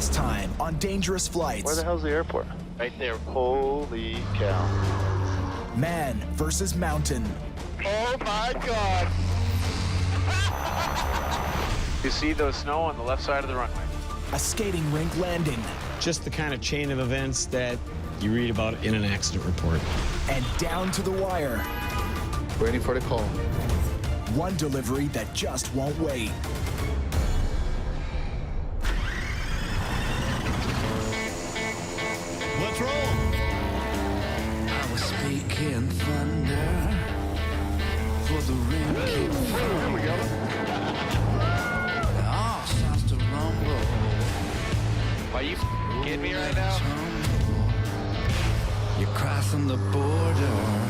This time on dangerous flights. Where the hell's the airport? Right there. Holy cow. Man versus mountain. Oh my God. You see those snow on the left side of the runway. A skating rink landing. Just the kind of chain of events that you read about in an accident report. And down to the wire. Waiting for the call. One delivery that just won't wait. Let's roll. I was speaking thunder for the ring keep There we go. all sounds to rumble. Are you kidding me right now? You're crossing the border.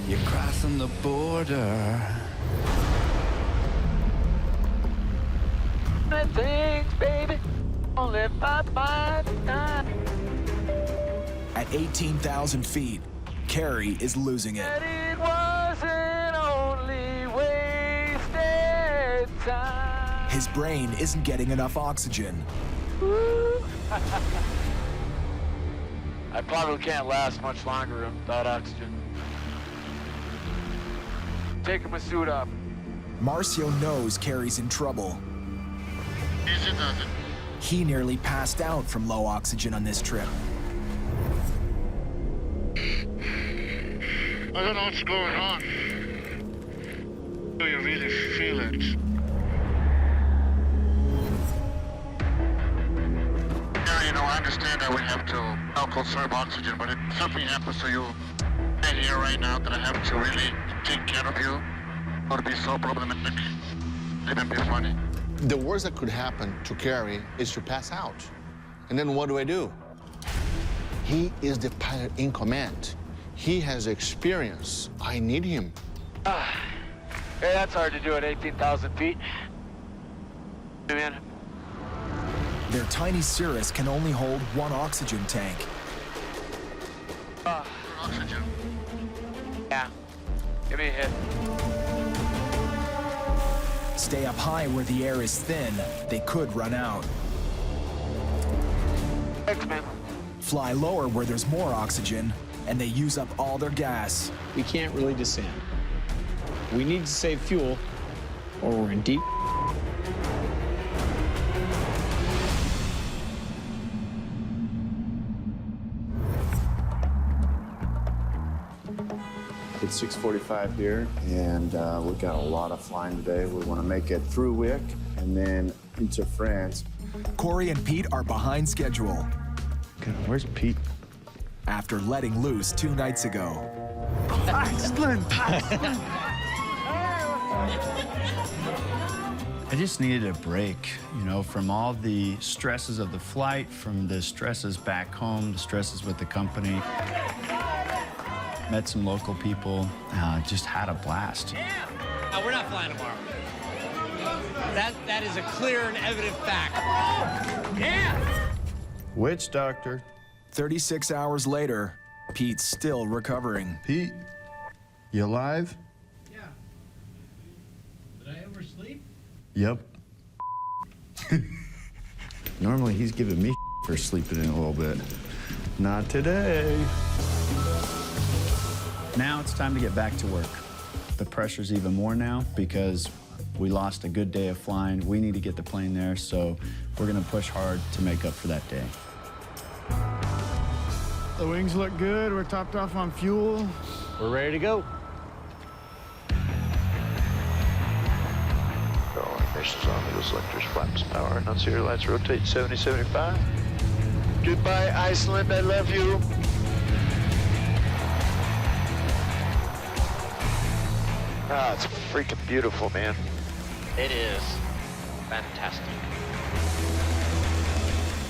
You're crossing the border. Things, baby. Only five. At 18,000 feet, Carrie is losing it. And it wasn't only wasted time. His brain isn't getting enough oxygen. I probably can't last much longer without oxygen. Taking my suit off. Marcio knows Carrie's in trouble. Easy does it. He nearly passed out from low oxygen on this trip. I don't know what's going on. Do you really feel it? Yeah, you know, I understand that we have to help conserve oxygen, but if something happens to you right here, right now, that I have to really take care of you, it would be so problematic. It would be funny. The worst that could happen to Carrie is to pass out. And then what do? He is the pilot in command. He has experience. I need him. Hey, that's hard to do at 18,000 feet. Hey, man. Their tiny Cirrus can only hold one oxygen tank. Oxygen. Yeah. Give me a hit. Stay up high where the air is thin, they could run out. Thanks, man. Fly lower where there's more oxygen, and they use up all their gas. We can't really descend. We need to save fuel, or we're in deep. It's 6:45 here, and we've got a lot of flying today. We want to make it through Wick and then into France. Corey and Pete are behind schedule Okay, where's Pete? after letting loose 2 nights ago. I just needed a break, you know, from all the stresses of the flight, from the stresses back home, the stresses with the company. Met some local people, just had a blast. No, we're not flying tomorrow. That is a clear and evident fact. Yeah! Witch doctor. 36 hours later, Pete's still recovering. Pete, you alive? Yeah. Did I oversleep? Yep. Normally he's giving me for sleeping in a little bit. Not today. Now it's time to get back to work. The pressure's even more now because we lost a good day of flying. We need to get the plane there, so we're gonna push hard to make up for that day. The wings look good. We're topped off on fuel. We're ready to go. All ignition's on, middle selectors, flaps, power, annunciator lights, rotate 70-75. Goodbye, Iceland, I love you. Ah, it's freaking beautiful, man. It is fantastic.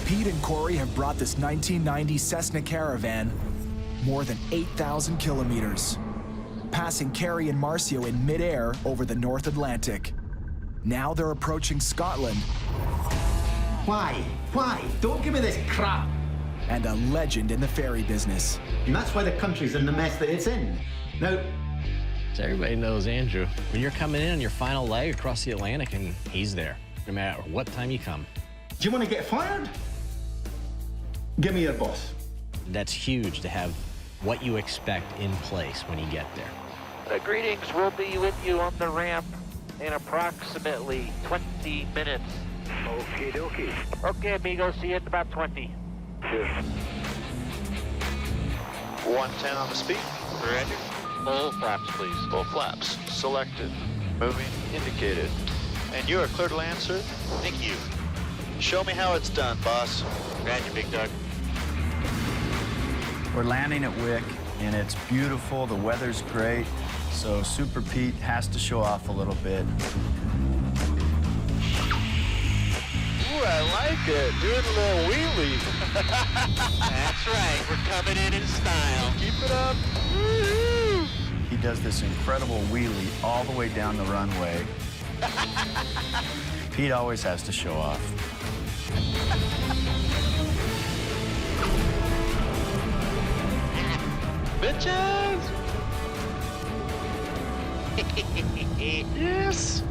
Pete and Corey have brought this 1990 Cessna Caravan more than 8,000 kilometers, passing Carrie and Marcio in midair over the North Atlantic. Now they're approaching Scotland Why? Why? Don't give me this crap. and a legend in the ferry business. And that's why the country's in the mess that it's in. Now, So everybody knows Andrew. When you're coming in on your final leg across the Atlantic, and he's there, no matter what time you come. do you want to get fired? Give me your boss. That's huge to have what you expect in place when you get there. Greetings, we'll be with you on the ramp in approximately 20 minutes. Okie dokie. Okay, amigo, see you in about 20. Cheers. 110 on the speed. Ready? Full flaps, please. Full flaps. Selected. Moving indicated. And you are clear to land, sir? Thank you. Show me how it's done, boss. Roger, big dog. We're landing at Wick, and it's beautiful. The weather's great. So Super Pete has to show off a little bit. Ooh, I like it. Doing a little wheelie. That's right, we're coming in style. Keep it up. Woo-hoo. He does this incredible wheelie all the way down the runway. Pete always has to show off. Bitches! Yes!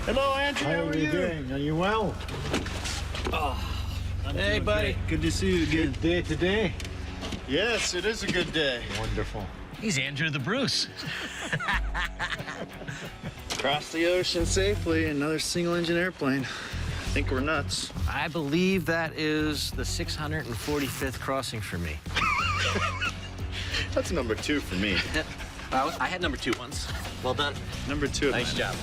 Hello, Andrew. How are you doing? Are you well? Hey, buddy. Good to see you again. Good day today. Yes, it is a good day. Wonderful. He's Andrew the Bruce. Crossed the ocean safely, another single-engine airplane. I think we're nuts. I believe that is the 645th crossing for me. That's number 2 for me. I had number 2 once. Well done. Number 2. Nice job.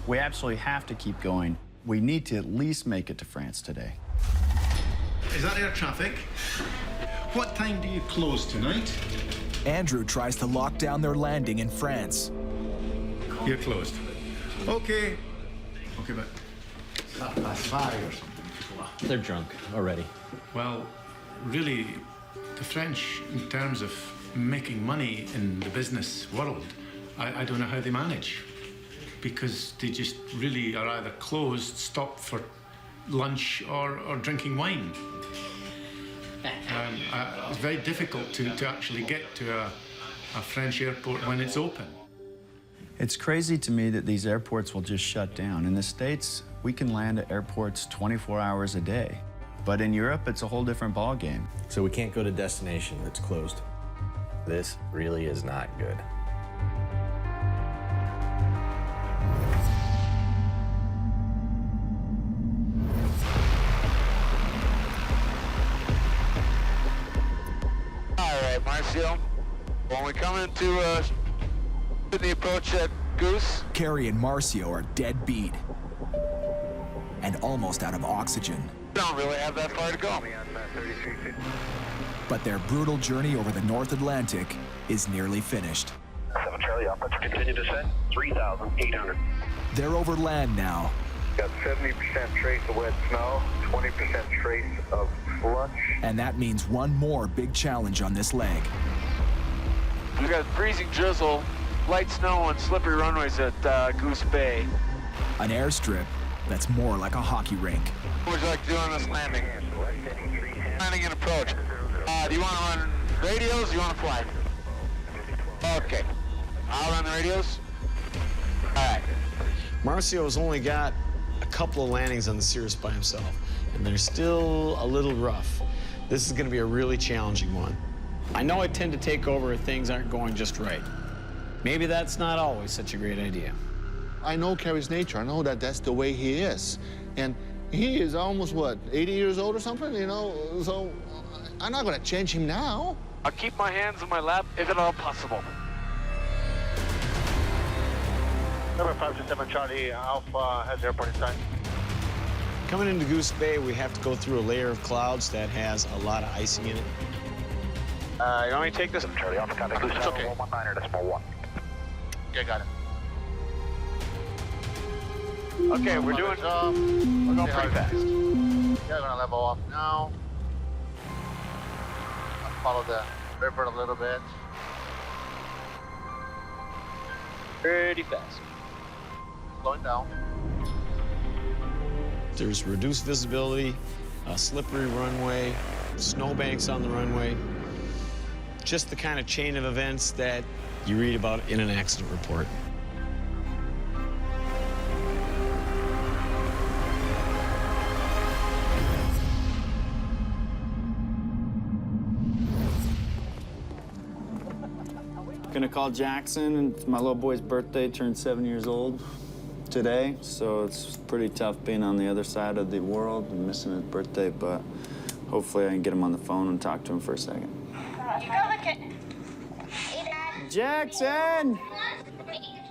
We absolutely have to keep going. We need to at least make it to France today. Is that air traffic? What time do you close tonight? Andrew tries to lock down their landing in France. You're closed. Okay. Okay, but 5:30 or something. They're drunk already. Well, really, the French, in terms of making money in the business world, I don't know how they manage. Because they just really are either closed, stopped for lunch, or drinking wine. It's very difficult to actually get to a French airport when it's open. It's crazy to me that these airports will just shut down. In the States, we can land at airports 24 hours a day. But in Europe, it's a whole different ballgame. So we can't go to destination that's closed. This really is not good. All right, Marcio. When we come into the approach at Goose. Carrie and Marcio are dead beat and almost out of oxygen. Don't really have that far to go. But their brutal journey over the North Atlantic is nearly finished. 7 Charlie, let's continue descent. 3,800. They're over land now. Got 70% trace of wet snow, 20% trace of slush. And that means one more big challenge on this leg. We got freezing drizzle, light snow, and slippery runways at Goose Bay. An airstrip that's more like a hockey rink. What would you like to do on this landing? Landing and approach. Do you want to run radios or do you want to fly? Okay. I'll run the radios. All right. Marcio's only got a couple of landings on the Cirrus by himself, and they're still a little rough. This is going to be a really challenging one. I know I tend to take over if things aren't going just right. Maybe that's not always such a great idea. I know Carrie's nature. I know that that's the way he is. And he is almost, what, 80 years old or something, you know? So I'm not going to change him now. I'll keep my hands on my lap if at all possible. Number 527 Charlie, Alpha has airport in sight. Coming into Goose Bay, we have to go through a layer of clouds that has a lot of icing in it. You want me to take this? Charlie, Alpha contact Goose, It's okay. 119.1. Okay, got it. Okay, we're going pretty fast. Yeah, we're gonna level off now. follow the river a little bit. Pretty fast. Slowing down. There's reduced visibility, a slippery runway, snowbanks on the runway. Just the kind of chain of events that you read about in an accident report. Gonna call Jackson, and it's my little boy's birthday, turned 7 years old today, so it's pretty tough being on the other side of the world and missing his birthday, but hopefully I can get him on the phone and talk to him for a second. Jackson!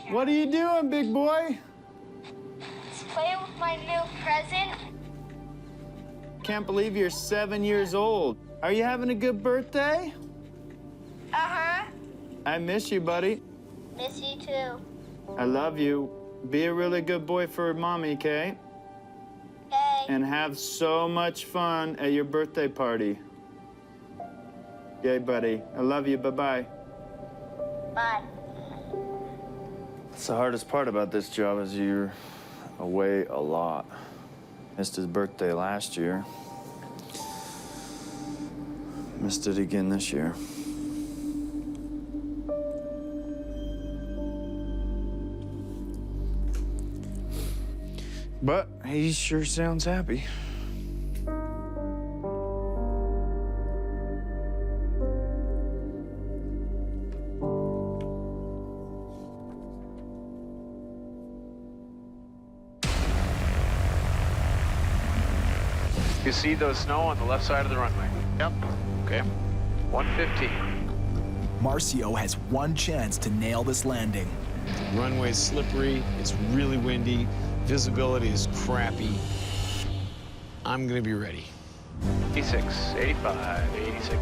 What are you doing, big boy? Just playing with my new present. Can't believe you're 7 years old. Are you having a good birthday? Uh-huh. I miss you, buddy. Miss you too. I love you. Be a really good boy for mommy, okay? Okay. And have so much fun at your birthday party. Yay, buddy. I love you. Bye-bye. Bye. That's the hardest part about this job is you're away a lot. Missed his birthday last year. Missed it again this year. But he sure sounds happy. You see those snow on the left side of the runway? Yep. Okay. 115. Marcio has one chance to nail this landing. Runway's slippery, it's really windy, visibility is crappy. I'm gonna be ready. 86, 85, 86,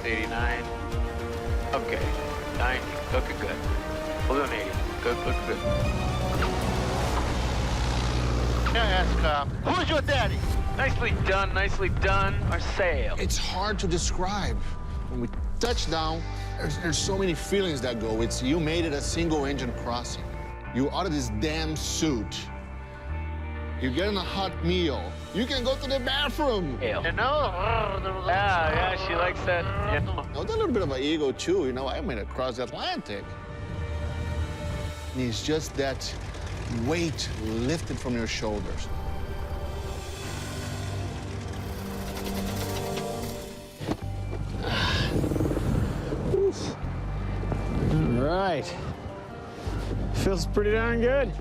89. Okay, 90. Looking good. We'll do an 80. Good, looking good. Yeah, ask, who's your daddy? Nicely done, our sail. It's hard to describe. When we touch down, there's so many feelings that go. It's you made it a single engine crossing. You out of this damn suit. You're getting a hot meal. You can go to the bathroom. You know? Yeah, she likes that. Yeah. Now, a little bit of an ego, too. You know, I made it across the Atlantic. And it's just that weight lifted from your shoulders. All right. Feels pretty darn good.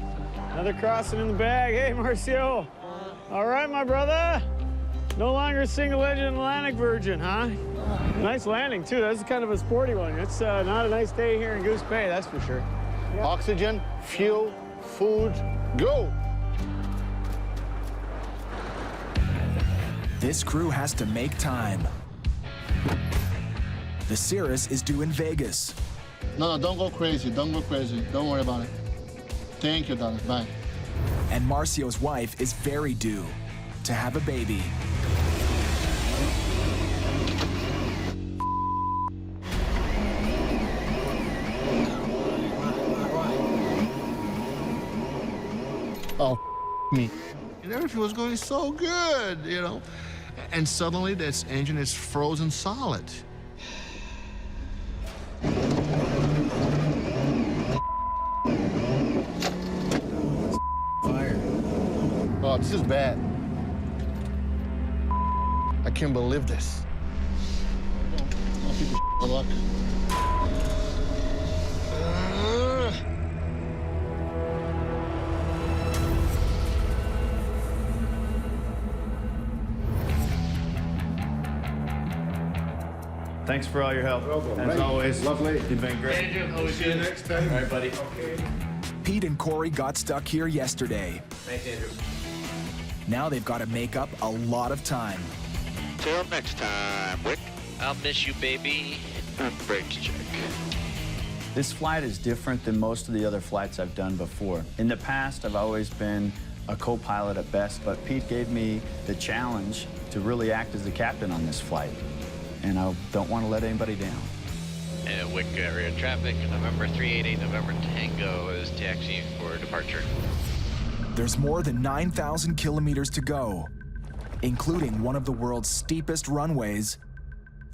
Another crossing in the bag. Hey, Marcio. All right, my brother. No longer a single engine Atlantic Virgin, huh? Nice landing, too. That's kind of a sporty one. It's not a nice day here in Goose Bay, that's for sure. Yep. Oxygen, fuel, food, go. This crew has to make time. The Cirrus is due in Vegas. No, don't go crazy. Don't go crazy. Don't worry about it. Thank you, darling. Bye. And Marcio's wife is very due to have a baby. Oh, me. And everything was going so good, you know. And suddenly this engine is frozen solid. Fire. Oh, this is bad. I can't believe this. Oh, people, good luck. Thanks for all your help. As always. Lovely. You've been great. Andrew, always see you next time. All right, buddy. Okay. Pete and Corey got stuck here yesterday. Thanks, Andrew. Now they've got to make up a lot of time. Till next time, Rick. I'll miss you, baby. Brakes check. This flight is different than most of the other flights I've done before. In the past, I've always been a co-pilot at best, but Pete gave me the challenge to really act as the captain on this flight. and I don't want to let anybody down. And Wick area traffic, November 388, November Tango is taxiing for departure. There's more than 9,000 kilometers to go, including one of the world's steepest runways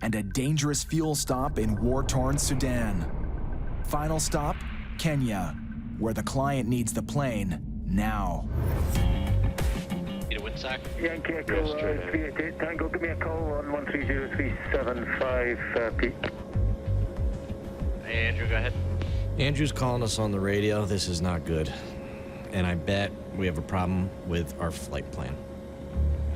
and a dangerous fuel stop in war-torn Sudan. Final stop, Kenya, where the client needs the plane now. Need a Windsock? Yankee Echo 388 Tango, give me a call on 130375 Pete. Hey, Andrew, go ahead. Andrew's calling us on the radio. This is not good. And I bet we have a problem with our flight plan.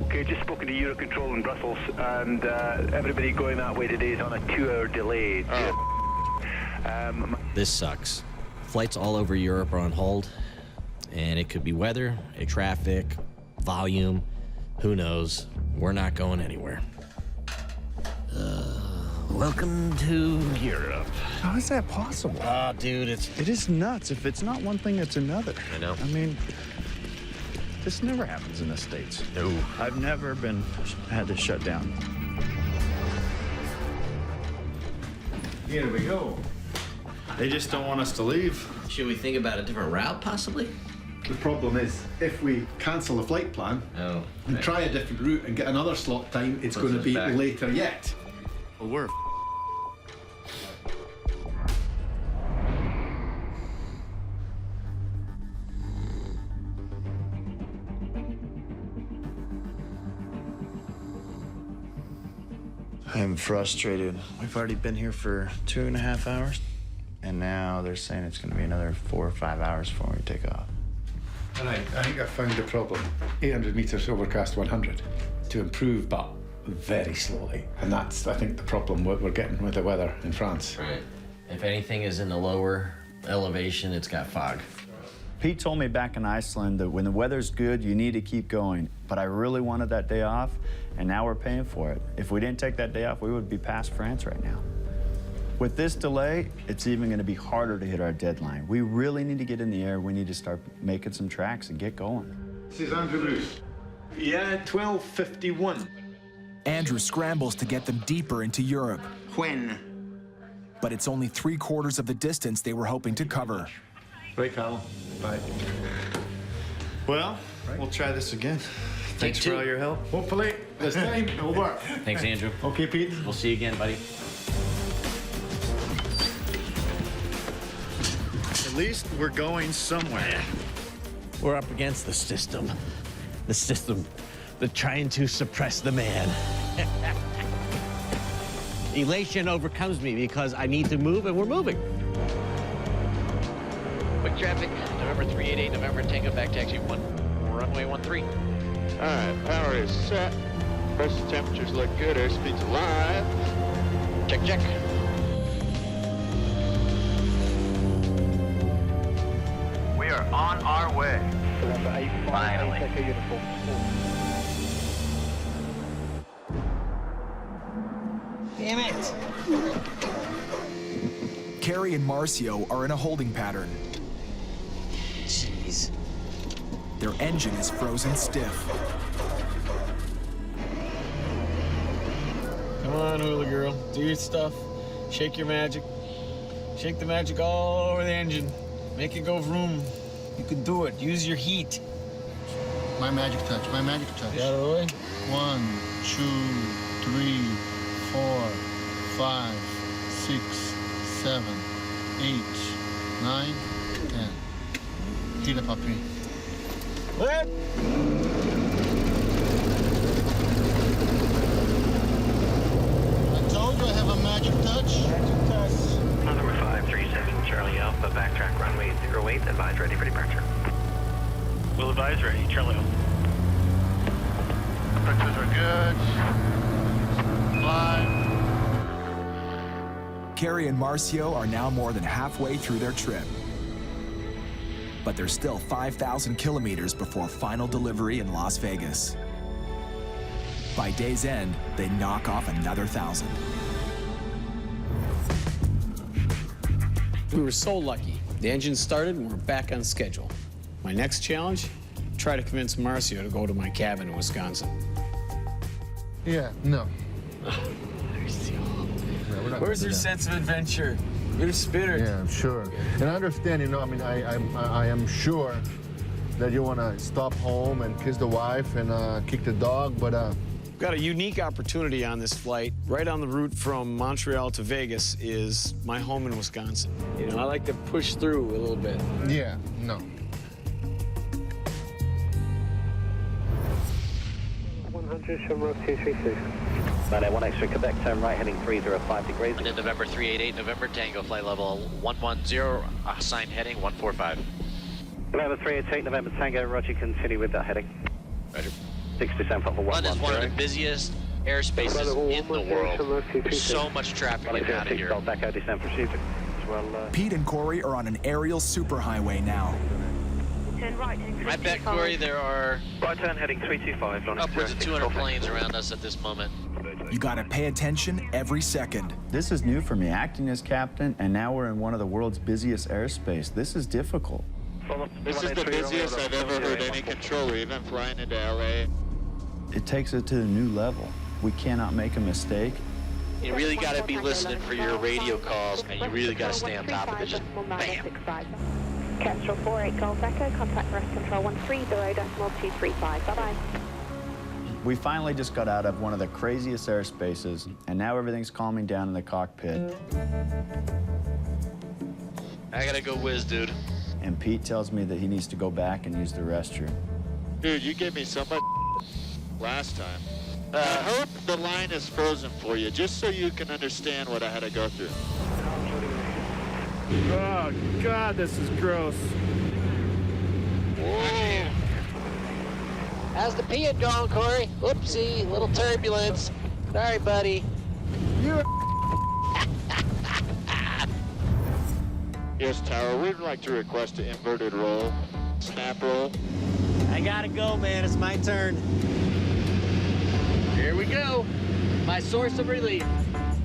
Okay, just spoken to Eurocontrol in Brussels, and everybody going that way today is on a 2-hour delay. This sucks. Flights all over Europe are on hold, and it could be weather, traffic, volume, who knows. We're not going anywhere. Welcome to Europe. How is that possible? Dude, It is nuts. If it's not one thing, it's another. I know. I mean, this never happens in the States. No. I've never had this shut down. Here we go. They just don't want us to leave. Should we think about a different route, possibly? The problem is, if we cancel the flight plan and try a different route and get another slot time, it's going to be later yet. Well, we're I'm frustrated. We've already been here for 2.5 hours, and now they're saying it's going to be another 4 or 5 hours before we take off. And I think I found the problem. 800 meters overcast 100 to improve, but very slowly. And that's, I think, the problem we're getting with the weather in France. Right. If anything is in the lower elevation, it's got fog. Pete told me back in Iceland that when the weather's good, you need to keep going. But I really wanted that day off, and now we're paying for it. If we didn't take that day off, we would be past France right now. With this delay, it's even going to be harder to hit our deadline. We really need to get in the air. We need to start making some tracks and get going. This is Andrew Bruce. Yeah, 12:51. Andrew scrambles to get them deeper into Europe. When? But it's only 3/4 of the distance they were hoping to cover. Right, Carl. Bye. Well, we'll try this again. Thanks for all your help. Hopefully, this time it'll work. Thanks, Andrew. Okay, Pete. We'll see you again, buddy. At least we're going somewhere. We're up against the system. The system. They're trying to suppress the man. Elation overcomes me because I need to move, and we're moving. Quick traffic, November 388, November Tango back taxi 1, runway 13. All right, power is set. Pressure temperatures look good. Airspeed's alive. Check, check. We are on our way. Finally. Damn it. Carrie and Marcio are in a holding pattern. Jeez. Their engine is frozen stiff. Come on, hula girl. Do your stuff. Shake your magic. Shake the magic all over the engine. Make it go vroom. You can do it. Use your heat. My magic touch, my magic touch. Get out of the way. 1, 2, 3, 4, 5, 6, 7, 8, 9, 10. Tira, papi. What? I told you I have a magic touch. Magic touch. November 537 Charlie Alpha, backtrack runway 08, advise ready for departure. We'll advise ready, Charlie Alpha. Temperatures are good. Fly. Carrie and Marcio are now more than halfway through their trip. But there's still 5,000 kilometers before final delivery in Las Vegas. By day's end, they knock off another 1,000. We were so lucky. The engine started and we're back on schedule. My next challenge? Try to convince Marcio to go to my cabin in Wisconsin. Yeah, no. I see. Where's your sense of adventure? You're a spitter. Yeah, I'm sure. And I understand, you know, I mean, I am sure that you want to stop home and kiss the wife and kick the dog, but... We've got a unique opportunity on this flight. Right on the route from Montreal to Vegas is my home in Wisconsin. You know, I like to push through a little bit. Yeah, no. 100, Shamrock 236. 981 extra Quebec, turn right, heading 305 degrees. And then November 388, November Tango, flight level 110, assigned heading 145. November 388, November Tango, roger, continue with that heading. Roger. 6% for 110. London's one of the busiest airspaces in the world. So much traffic getting out of here. Back out descent procedure. Pete and Corey are on an aerial superhighway now. Turn right. I bet, Corey, there are right turn heading 325. upwards of 200 planes around us at this moment. You gotta pay attention every second. This is new for me, acting as captain, and now we're in one of the world's busiest airspace. This is difficult. This is the busiest I've ever heard any controller, even flying into LA. It takes it to a new level. We cannot make a mistake. You really got to be listening for your radio calls, and you really got to stay on top of it. Just bam. Kestrel 48 Golf Echo, contact rest control 130.235. Bye-bye. We finally just got out of one of the craziest airspaces, and now everything's calming down in the cockpit. I got to go whiz, dude. And Pete tells me that he needs to go back and use the restroom. Dude, you gave me so much last time. I hope the line is frozen for you, just so you can understand what I had to go through. Oh, God, this is gross. Whoa. How's the peeing going, Corey? Whoopsie, little turbulence. Sorry, buddy. Yes, Tower, we'd like to request an inverted roll, snap roll. I gotta go, man. It's my turn. Here we go. My source of relief.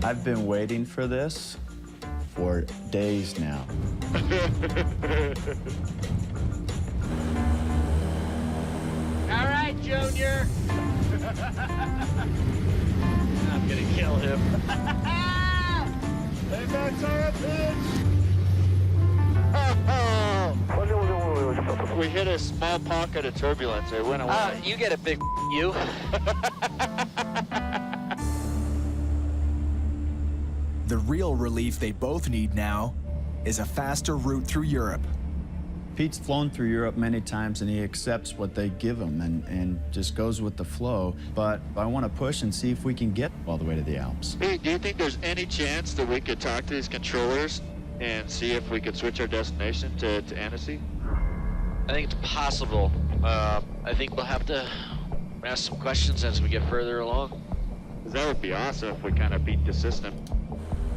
I've been waiting for this for days now. All right, Junior. I'm gonna kill him. Hey, man, sorry, bitch! We hit a small pocket of turbulence. It went away. You get a big you. The real relief they both need now is a faster route through Europe. Pete's flown through Europe many times, and he accepts what they give him and just goes with the flow. But I want to push and see if we can get all the way to the Alps. Hey, do you think there's any chance that we could talk to these controllers and see if we could switch our destination to Annecy? I think it's possible. I think we'll have to ask some questions as we get further along. Because that would be awesome if we kind of beat the system.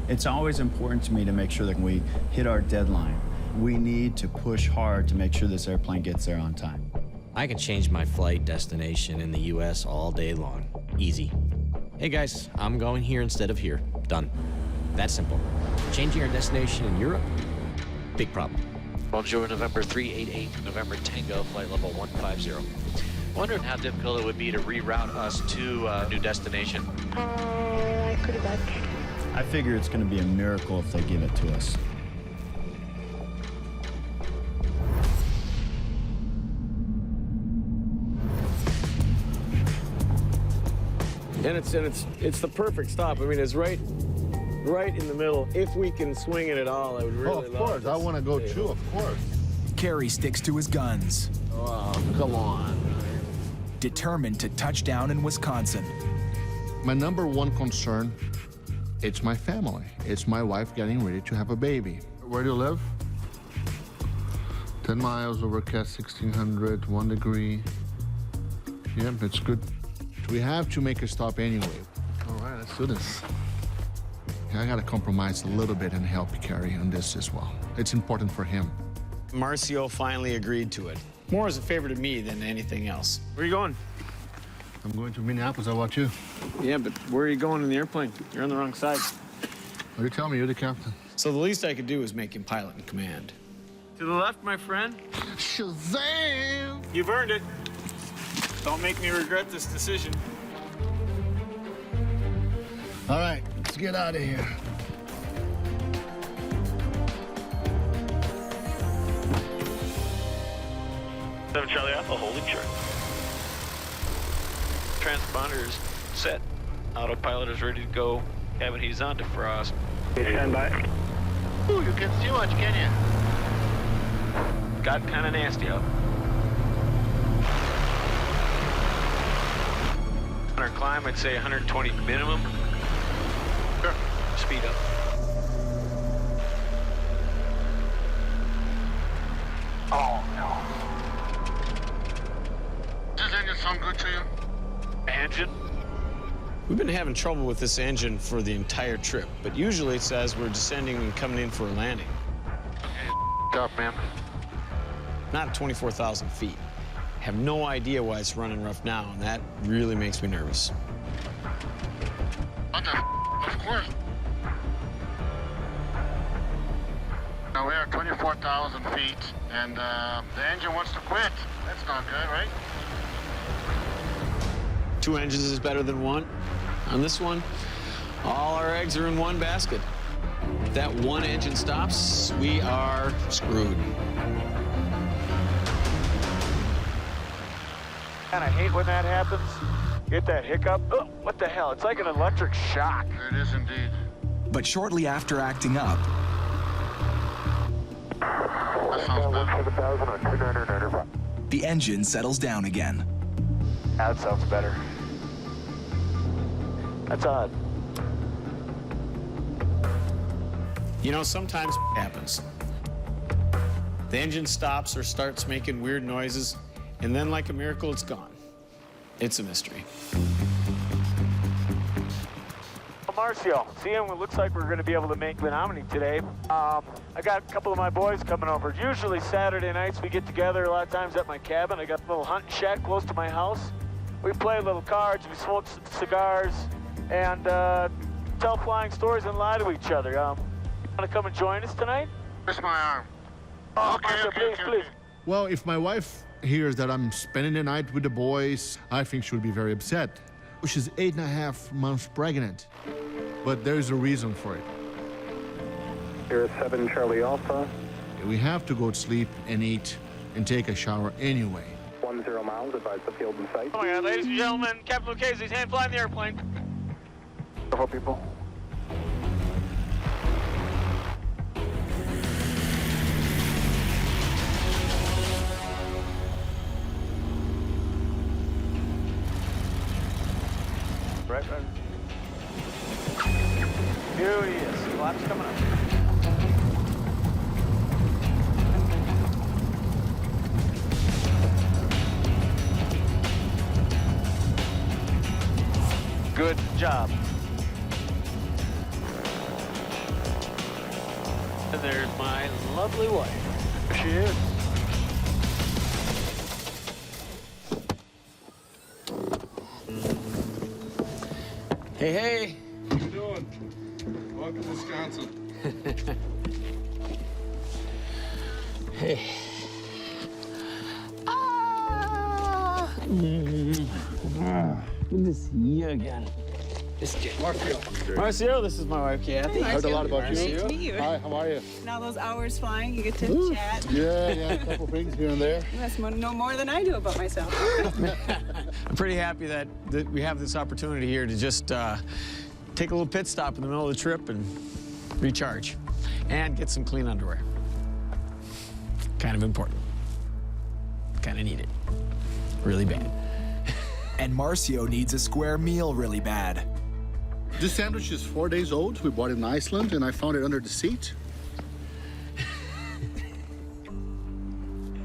It's always important to me to make sure that we hit our deadline. We need to push hard to make sure this airplane gets there on time. I can change my flight destination in the U.S. all day long. Easy. Hey, guys, I'm going here instead of here. Done. That simple. Changing our destination in Europe? Big problem. Bonjour, November 388, November Tango, flight level 150. Wondering how difficult it would be to reroute us to a new destination. Pretty much. I figure it's going to be a miracle if they give it to us. And it's the perfect stop. I mean, it's right in the middle. If we can swing it at all, I would really love. Of course, I want to go too. Of course. Carrie sticks to his guns, Oh, come on. determined to touch down in Wisconsin. My number one concern, it's my family. It's my wife getting ready to have a baby. Where do you live? 10 miles, overcast 1600, 1 degree. Yep, it's good. We have to make a stop anyway. All right, let's do this. I gotta compromise a little bit and help Carrie on this as well. It's important for him. Marcio finally agreed to it. More as a favor to me than anything else. Where are you going? I'm going to Minneapolis. How about you? Yeah, but where are you going in the airplane? You're on the wrong side. What do you tell me? You're the captain. So the least I could do is make him pilot in command. To the left, my friend. Shazam! You've earned it. Don't make me regret this decision. All right, let's get out of here. 7 Charlie Alpha, holding short. Transponder is set. Autopilot is ready to go. Cabin heat is on, defrost. Stand by. Ooh, you can't see much, can you? Got kind of nasty out. On our climb, I'd say 120 minimum. Sure. Speed up. Oh, no. Does this engine sound good to you? Engine? We've been having trouble with this engine for the entire trip, but usually it says we're descending and coming in for a landing. Up, man. Not at 24,000 feet. Have no idea why it's running rough now, and that really makes me nervous. What the Of course. Now we're at 24,000 feet, and the engine wants to quit. That's not good, right? 2 engines is better than 1. On this one, all our eggs are in one basket. If that one engine stops, we are screwed. And I hate when that happens. Get that hiccup. Oh, what the hell? It's like an electric shock. It is indeed. But shortly after acting up, That sounds bad. the engine settles down again. That sounds better. That's odd. You know, sometimes happens. The engine stops or starts making weird noises, and then like a miracle, it's gone. It's a mystery. Marcio, seeing it looks like we're going to be able to make Menominee today. I got a couple of my boys coming over. Usually Saturday nights we get together a lot of times at my cabin. I got a little hunting shack close to my house. We play little cards, we smoke cigars, and tell flying stories and lie to each other. You want to come and join us tonight? Twist my arm. Oh, Okay, Marcio, okay, please, okay, please. okay. Well, if my wife hears that I'm spending the night with the boys, I think she'll be very upset. She's 8.5 months pregnant, but there's a reason for it. Here is 7 Charlie Alpha. We have to go to sleep and eat and take a shower anyway. 10 miles, advise the field in sight. Oh my God, ladies and gentlemen, Captain Lucchese's hand flying the airplane. Careful, people. Right. Beauty is. Flaps coming up. Good job. And there's my lovely wife. There she is. Hey, hey. How you doing? Welcome to Wisconsin. Hey. Good to see you again. Marcio, this is my wife, Kathy. Heard a lot about you. Nice to meet you. Hi, how are you? Now those hours flying, you get to chat. Yeah, a couple things here and there. You must know more than I do about myself. I'm pretty happy that we have this opportunity here to just take a little pit stop in the middle of the trip and recharge and get some clean underwear. Kind of important. Kind of need it. Really bad. And Marcio needs a square meal really bad. This sandwich is 4 days old. We bought it in Iceland, and I found it under the seat.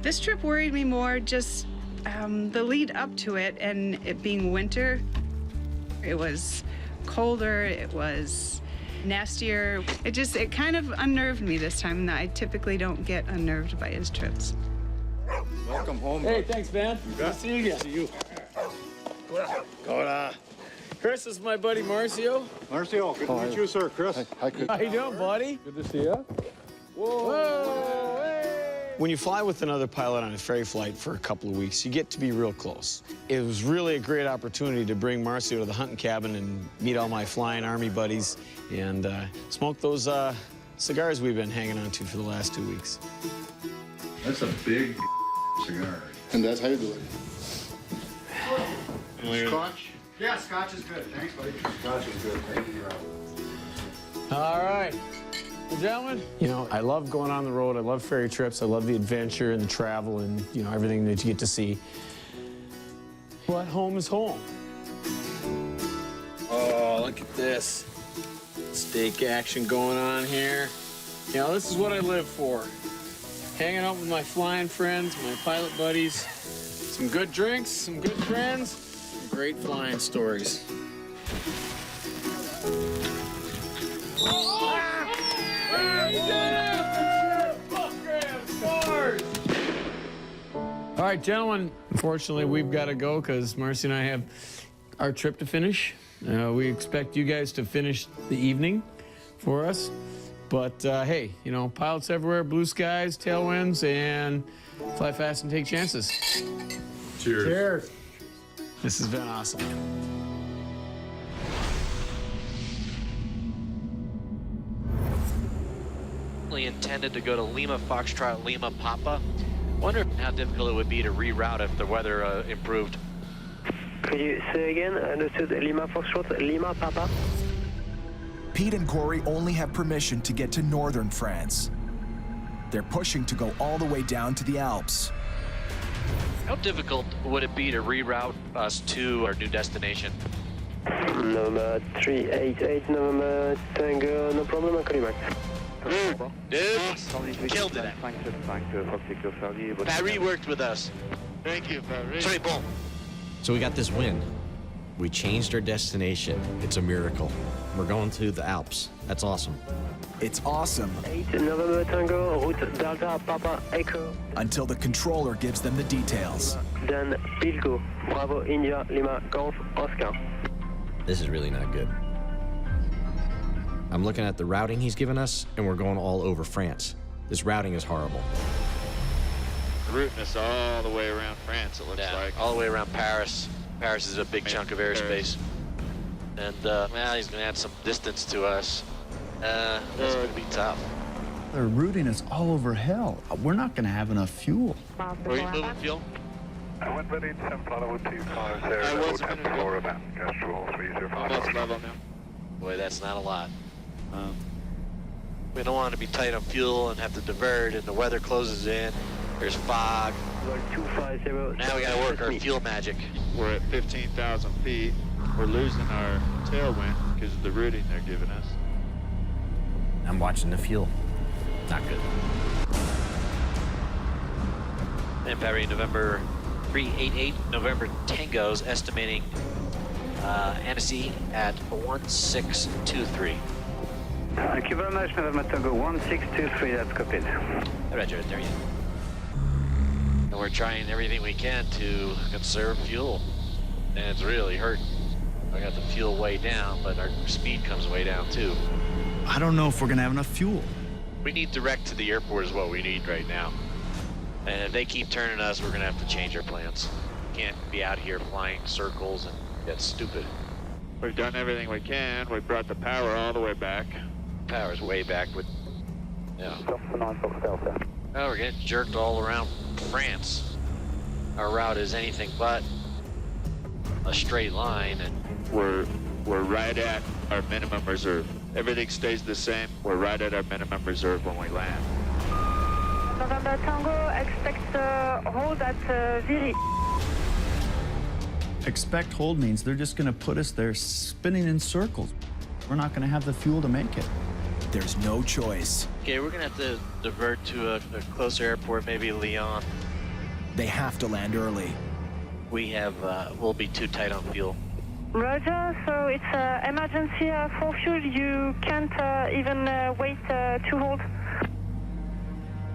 This trip worried me more just the lead up to it and it being winter. It was colder, it was nastier. It kind of unnerved me this time, and I typically don't get unnerved by his trips. Welcome home. Hey, thanks, man. Good to see you again. See you. Hola. Chris, this is my buddy Marcio. Marcio, good to meet you, sir. Chris. Hi, Chris. How you doing, buddy? Good to see you. Whoa. Hey. When you fly with another pilot on a ferry flight for a couple of weeks, you get to be real close. It was really a great opportunity to bring Marcio to the hunting cabin and meet all my flying Army buddies and smoke those cigars we've been hanging on to for the last 2 weeks. That's a big cigar. And that's how you do it. Scotch? Yeah, Scotch is good. Thanks, buddy. Scotch is good. Thank you. All right. Well, gentlemen, you know, I love going on the road. I love ferry trips. I love the adventure and the travel and, you know, everything that you get to see. But home is home. Oh, look at this. Steak action going on here. You know, this is what I live for. Hanging out with my flying friends, my pilot buddies. Some good drinks, some good friends, some great flying stories. All right, gentlemen, unfortunately, we've got to go because Marcy and I have our trip to finish. We expect you guys to finish the evening for us. But hey, you know, pilots everywhere, blue skies, tailwinds, and fly fast and take chances. Cheers. Cheers. This has been awesome. Intended to go to Lima Foxtrot Lima Papa. Wonder how difficult it would be to reroute if the weather improved. Could you say again? Understood. Lima Foxtrot Lima Papa. Pete and Corey only have permission to get to northern France. They're pushing to go all the way down to the Alps. How difficult would it be to reroute us to our new destination? November 388, November Tango, no problem, I'll call you back. Dude, killed it. Ferry worked with us. Thank you, Ferry. Sorry, boom. So we got this win. We changed our destination. It's a miracle. We're going to the Alps. That's awesome. It's awesome. 8 November Tango, route Delta Papa Echo. Until the controller gives them the details. Dan Bilgo, Bravo India Lima Golf Oscar. This is really not good. I'm looking at the routing he's given us, and we're going all over France. This routing is horrible. Routing us all the way around France, it looks like. All the way around Paris. Paris is a big chunk of airspace. And, well, he's going to add some distance to us. That's going to be tough. They're routing us all over hell. We're not going to have enough fuel. Are you moving fuel? I was level now. Boy, that's not a lot. We don't want to be tight on fuel and have to divert, and the weather closes in. There's fog. Now we got to work our fuel magic. We're at 15,000 feet. We're losing our tailwind because of the routing they're giving us. I'm watching the fuel. Not good. And Ferry, November 388, November Tango's estimating Annecy at 1623. Thank you very much, November Tango 1623, that's copied. Roger, there you go. And we're trying everything we can to conserve fuel. And it's really hurting. I got the fuel way down, but our speed comes way down too. I don't know if we're going to have enough fuel. We need direct to the airport is what we need right now. And if they keep turning us, we're going to have to change our plans. Can't be out here flying circles, and that's stupid. We've done everything we can. We brought the power all the way back. Power's way back with, yeah. Oh, we're getting jerked all around France. Our route is anything but a straight line, and we're right at our minimum reserve. Everything stays the same. We're right at our minimum reserve when we land. November Tango, expect hold at Ferry. Expect hold means they're just going to put us there spinning in circles. We're not going to have the fuel to make it. There's no choice. Okay, we're going to have to divert to a closer airport, maybe Lyon. They have to land early. We have, we'll be too tight on fuel. Roger, so it's emergency for fuel. You can't even wait to hold.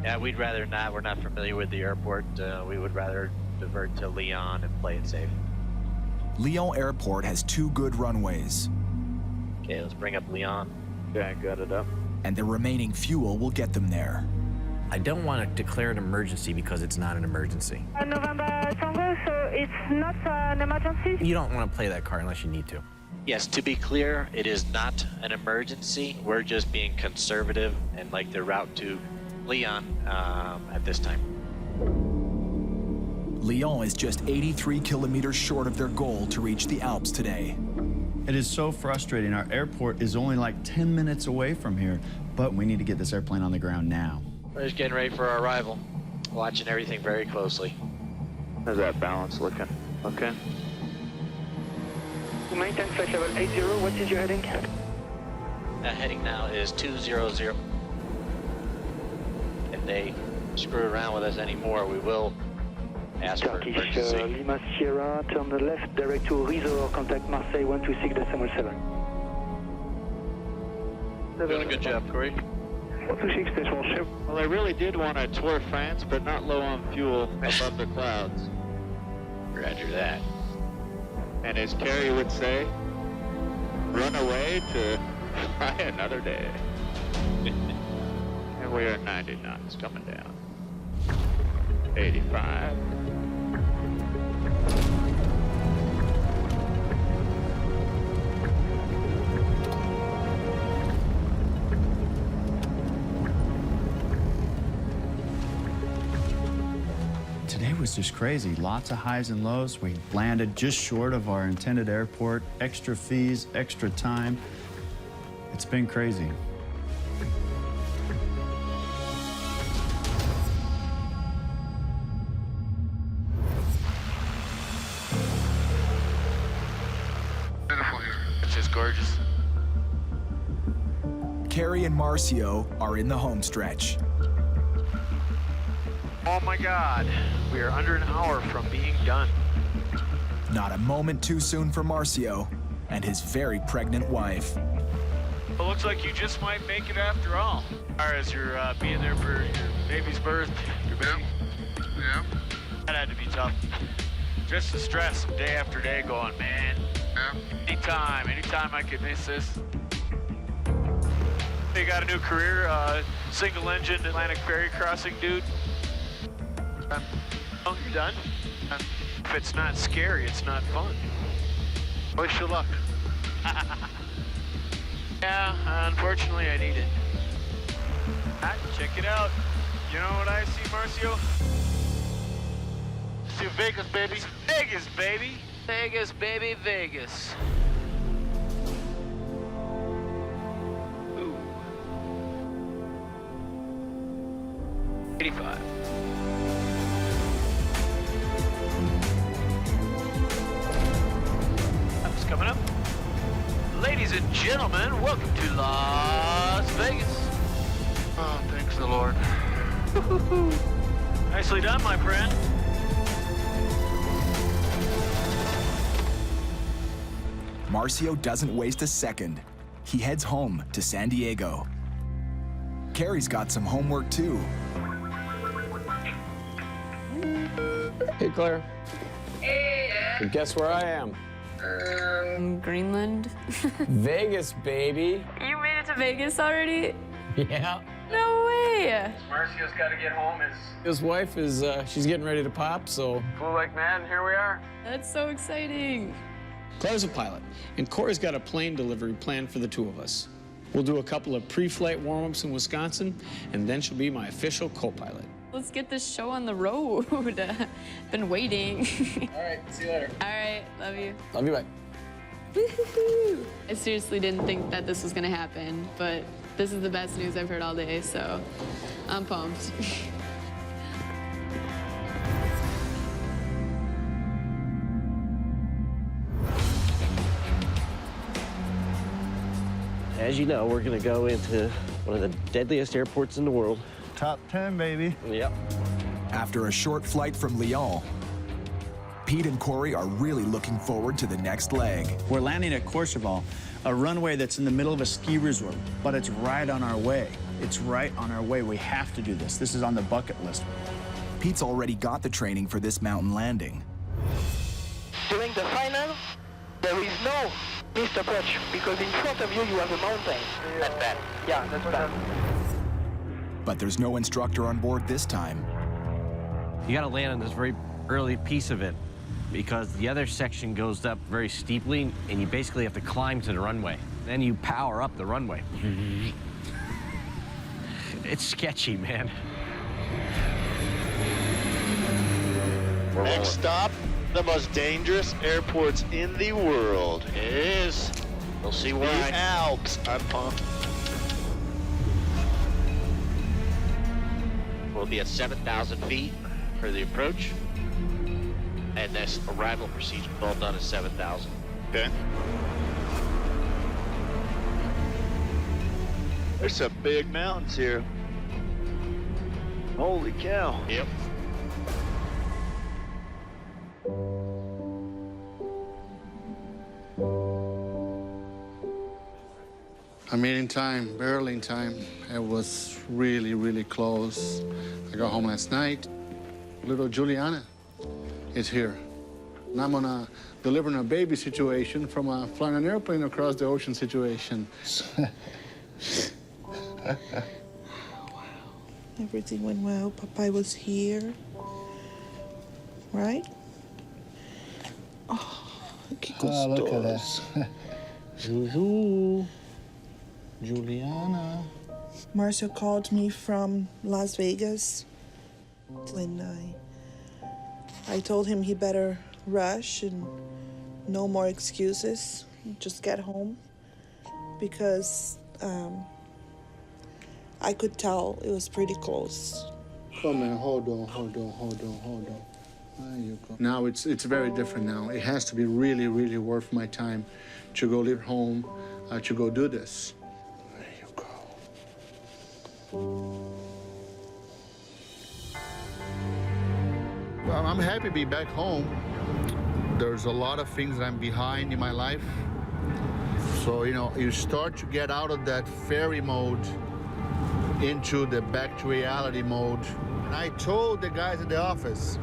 Yeah, we'd rather not. We're not familiar with the airport. We would rather divert to Lyon and play it safe. Lyon Airport has 2 good runways. Okay, let's bring up Lyon. Okay, got it up. And the remaining fuel will get them there. I don't want to declare an emergency because it's not an emergency. November Tango, so it's not an emergency? You don't want to play that card unless you need to. Yes, to be clear, it is not an emergency. We're just being conservative and like the route to Lyon at this time. Lyon is just 83 kilometers short of their goal to reach the Alps today. It is so frustrating. Our airport is only like 10 minutes away from here, but we need to get this airplane on the ground now. We're just getting ready for our arrival. Watching everything very closely. How's that balance looking? Okay. Maintain flight level 80, what is your heading? That heading now is 200. If they screw around with us anymore, we will ask for emergency. Lima Sierra, turn the left, direct to Rizor, contact Marseille 126.7. Doing a good job, Corey. 126, station ship. Well, they really did want to tour France, but not low on fuel above the clouds. Roger that. And as Carrie would say, run away to fly another day. And we are 90 knots coming down. 85. Today was just crazy. Lots of highs and lows. We landed just short of our intended airport. Extra fees, extra time. It's been crazy. Beautiful here. It's just gorgeous. Carrie and Marcio are in the home stretch. Oh my God, we are under an hour from being done. Not a moment too soon for Marcio and his very pregnant wife. It looks like you just might make it after all. As far as your being there for your baby's birth, your baby. Yeah. That had to be tough. Just the stress of day after day going, man. Yeah. Anytime I could miss this. You got a new career, single engine Atlantic Ferry crossing dude. Oh, you're done? If it's not scary, it's not fun. Wish you luck. Yeah, unfortunately I need it. Check it out. You know what I see, Marcio? See Vegas, baby. Vegas, baby. Vegas, baby, Vegas. Ooh. 85. That's coming up. Ladies and gentlemen, welcome to Las Vegas. Oh, thanks the Lord. Nicely done, my friend. Marcio doesn't waste a second. He heads home to San Diego. Carrie's got some homework too. Hey, Claire. Hey, Dad. Guess where I am? Greenland. Vegas, baby. You made it to Vegas already? Yeah. No way. Marcio's got to get home. His wife is, she's getting ready to pop, so. Flew like mad, and here we are. That's so exciting. Claire's a pilot, and Corey's got a plane delivery planned for the two of us. We'll do a couple of pre-flight warm-ups in Wisconsin, and then she'll be my official co-pilot. Let's get this show on the road. Been waiting. All right, see you later. All right, love you. Love you, bye. Woo-hoo-hoo. I seriously didn't think that this was gonna happen, but this is the best news I've heard all day, so I'm pumped. As you know, we're gonna go into one of the deadliest airports in the world. Top 10, baby. Yep. After a short flight from Lyon, Pete and Corey are really looking forward to the next leg. We're landing at Courchevel, a runway that's in the middle of a ski resort, but it's right on our way. It's right on our way. We have to do this. This is on the bucket list. Pete's already got the training for this mountain landing. During the final, there is no missed approach because in front of you, you have a mountain. That's bad. Yeah, that's bad. But there's no instructor on board this time. You gotta land on this very early piece of it because the other section goes up very steeply and you basically have to climb to the runway. Then you power up the runway. It's sketchy, man. Next stop, the most dangerous airports in the world. It is. We'll see why. The Alps. I'm pumped. We'll be at 7,000 feet for the approach. And this arrival procedure is all done at 7,000. Okay. There's some big mountains here. Holy cow. Yep. I made in time, barely in time. It was really, really close. I got home last night. Little Juliana is here. And I'm on a delivering a baby situation from a flying an airplane across the ocean situation. Wow. Everything went well. Papa was here. Right? Oh, look at that. Juju. Juliana. Marcio called me from Las Vegas when I told him he better rush and no more excuses. Just get home because I could tell it was pretty close. Come on, hold on. There you go. Now it's very different now. It has to be really, really worth my time to go leave home, to go do this. There you go. Well, I'm happy to be back home. There's a lot of things that I'm behind in my life. So, you start to get out of that Ferry mode into the back to reality mode. And I told the guys at the office,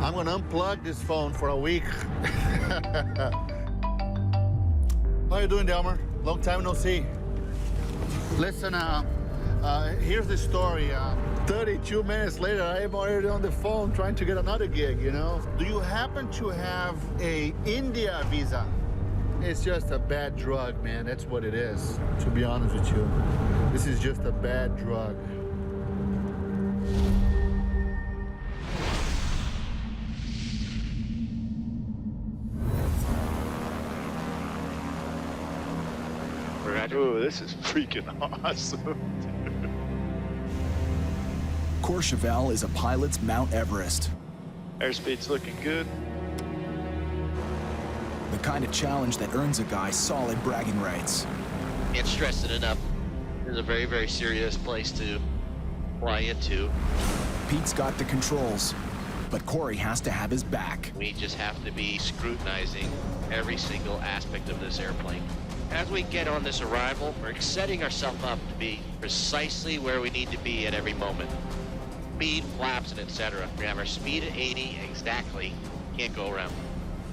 I'm gonna unplug this phone for a week. How you doing, Delmer? Long time no see. Listen, here's the story. 32 minutes later, I'm already on the phone trying to get another gig, Do you happen to have a India visa? It's just a bad drug, man. That's what it is, to be honest with you. This is just a bad drug. Oh, this is freaking awesome. Courchevel is a pilot's Mount Everest. Airspace's looking good. The kind of challenge that earns a guy solid bragging rights. Can't stress it enough. It's a very, very serious place to fly into. Pete's got the controls, but Corey has to have his back. We just have to be scrutinizing every single aspect of this airplane. As we get on this arrival, we're setting ourselves up to be precisely where we need to be at every moment. Speed, flaps, and etc. We have our speed at 80 exactly. Can't go around.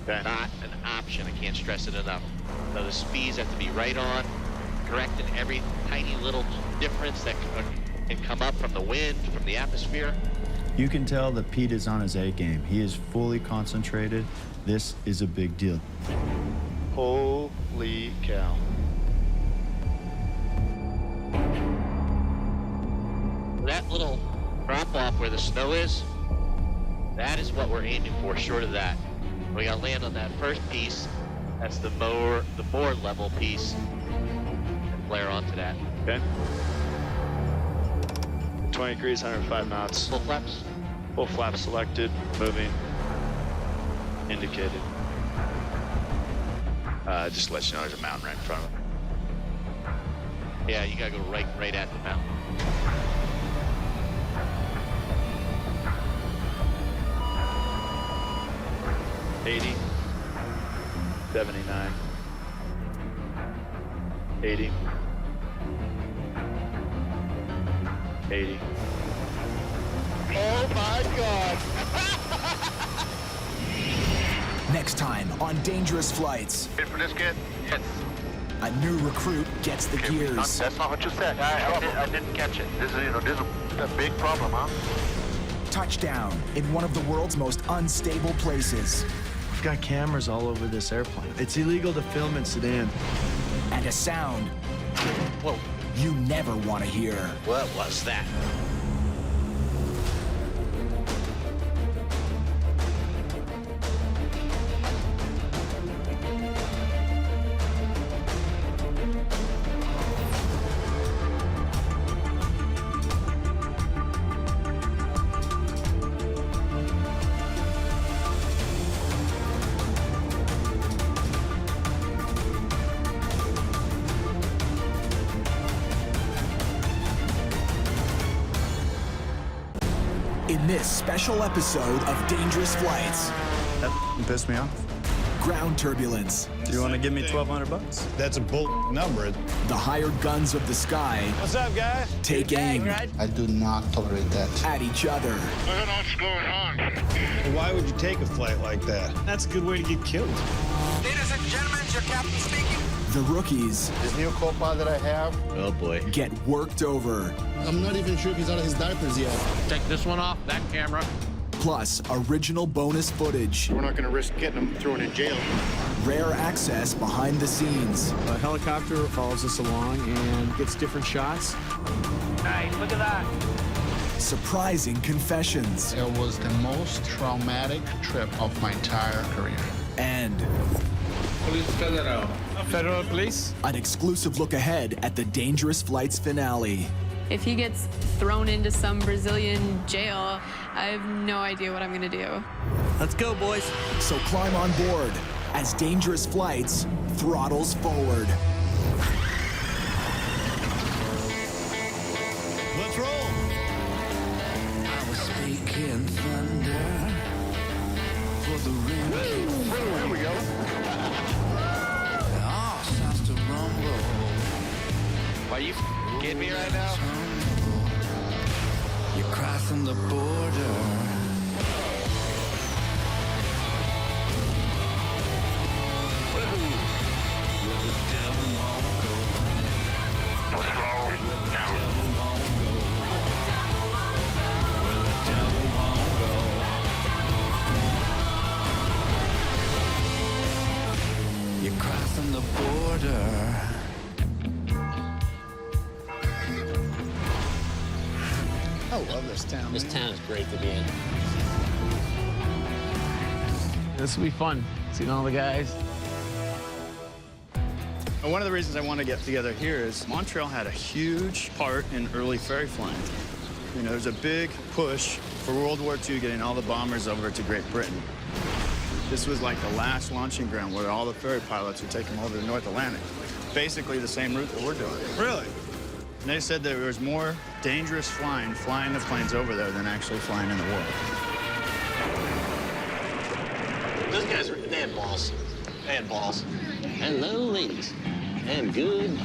Okay. Not an option. I can't stress it enough. So the speeds have to be right on, correcting every tiny little difference that can come up from the wind, from the atmosphere. You can tell that Pete is on his A game. He is fully concentrated. This is a big deal. Holy cow. That little drop off where the snow is, that is what we're aiming for, short of that. We gotta land on that first piece. That's the more level piece. And flare onto that. Okay. 20 degrees, 105 knots. Full flaps? Full flaps selected, moving, indicated. Just to let you know there's a mountain right in front of it. Yeah, you gotta go right at the mountain. $80, 79, 80, 80. Oh my God! Next time on Dangerous Flights. Ready for this, kid? Yes. A new recruit gets the gears. That's not what you said. I didn't catch it. This is a big problem, huh? Touchdown in one of the world's most unstable places. We've got cameras all over this airplane. It's illegal to film in Sudan. And a sound Whoa. you never want to hear. What was that? in this special episode of Dangerous Flights. That pissed me off. Ground turbulence. Do you want to give me $1,200? That's a bull number. The hired guns of the sky. What's up, guys? Take aim I do not tolerate that. at each other. What's going on? Why would you take a flight like that? That's a good way to get killed. Ladies and gentlemen, your captain speaking. The rookies This new co-pilot that I have, Oh boy. get worked over. I'm not even sure if he's out of his diapers yet. Take this one off, that camera. Plus original bonus footage. We're not going to risk getting him thrown in jail. Rare access behind the scenes. A helicopter follows us along and gets different shots. Nice, look at that. Surprising confessions. It was the most traumatic trip of my entire career. And Police Federal. Federal Police? an exclusive look ahead at the Dangerous Flights finale. If he gets thrown into some Brazilian jail, I have no idea what I'm gonna do. Let's go, boys. So climb on board as Dangerous Flights throttles forward. Let's roll. I was speaking thunder for the ring. There we go. All sounds to rumble. Why you kidding me right now? You're crossing the border. You're crossing the border. I love this town. This town is great to be in. This will be fun, seeing all the guys. And one of the reasons I want to get together here is Montreal had a huge part in early ferry flying. You know, there's a big push for World War II getting all the bombers over to Great Britain. This was like the last launching ground where all the ferry pilots would take them over the North Atlantic. Basically the same route that we're doing. Really? And they said there was more dangerous flying the planes over there than actually flying in the war. Those guys, they had balls. They had balls. Hello, ladies. And goodbye.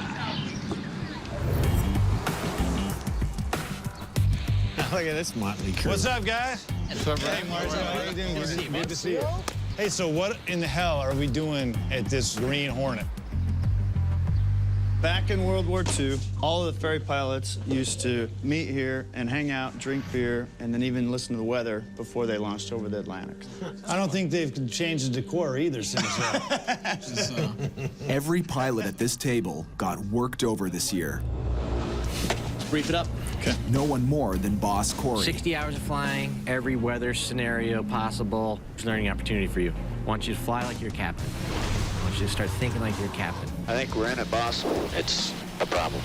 Look at this motley crew. What's up, guys? What's up, Hey, Martin. How you doing? Good to see you. Hey, so what in the hell are we doing at this Green Hornet? Back in World War II, all of the ferry pilots used to meet here and hang out, drink beer, and then even listen to the weather before they launched over the Atlantic. I don't think they've changed the decor either since Every pilot at this table got worked over this year. Brief it up. Okay. No one more than Boss Corey. 60 hours of flying, every weather scenario possible. It's a learning opportunity for you. I want you to fly like you're a captain. I want you to start thinking like you're a captain. I think we're in it, boss. It's a problem.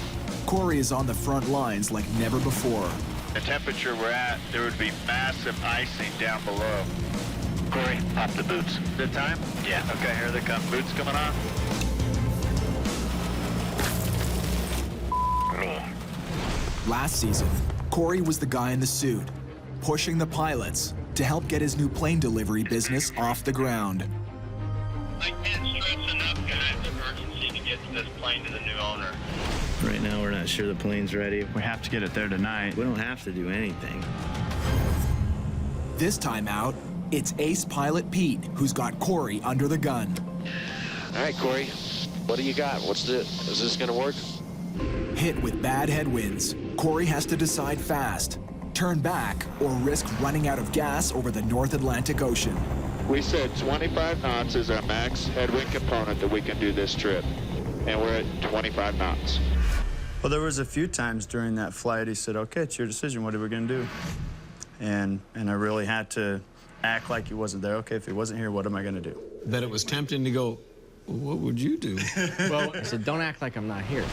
Corey is on the front lines like never before. The temperature we're at, there would be massive icing down below. Corey, pop the boots. Good time? Yeah. Okay, here they come. Boots coming on. Me. Last season, Corey was the guy in the suit, pushing the pilots to help get his new plane delivery business off the ground. I can't stress enough, guys. Emergency to get this plane to the new owner. Right now, we're not sure the plane's ready. We have to get it there tonight. We don't have to do anything. This time out, it's ace pilot Pete who's got Corey under the gun. All right, Corey. What do you got? Is this gonna work? Hit with bad headwinds, Corey has to decide fast, turn back, or risk running out of gas over the North Atlantic Ocean. We said 25 knots is our max headwind component that we can do this trip. And we're at 25 knots. Well, there was a few times during that flight he said, okay, it's your decision. What are we going to do? And I really had to act like he wasn't there. Okay, if he wasn't here, what am I going to do? Bet it was tempting to go, well, what would you do? Well, I said, don't act like I'm not here.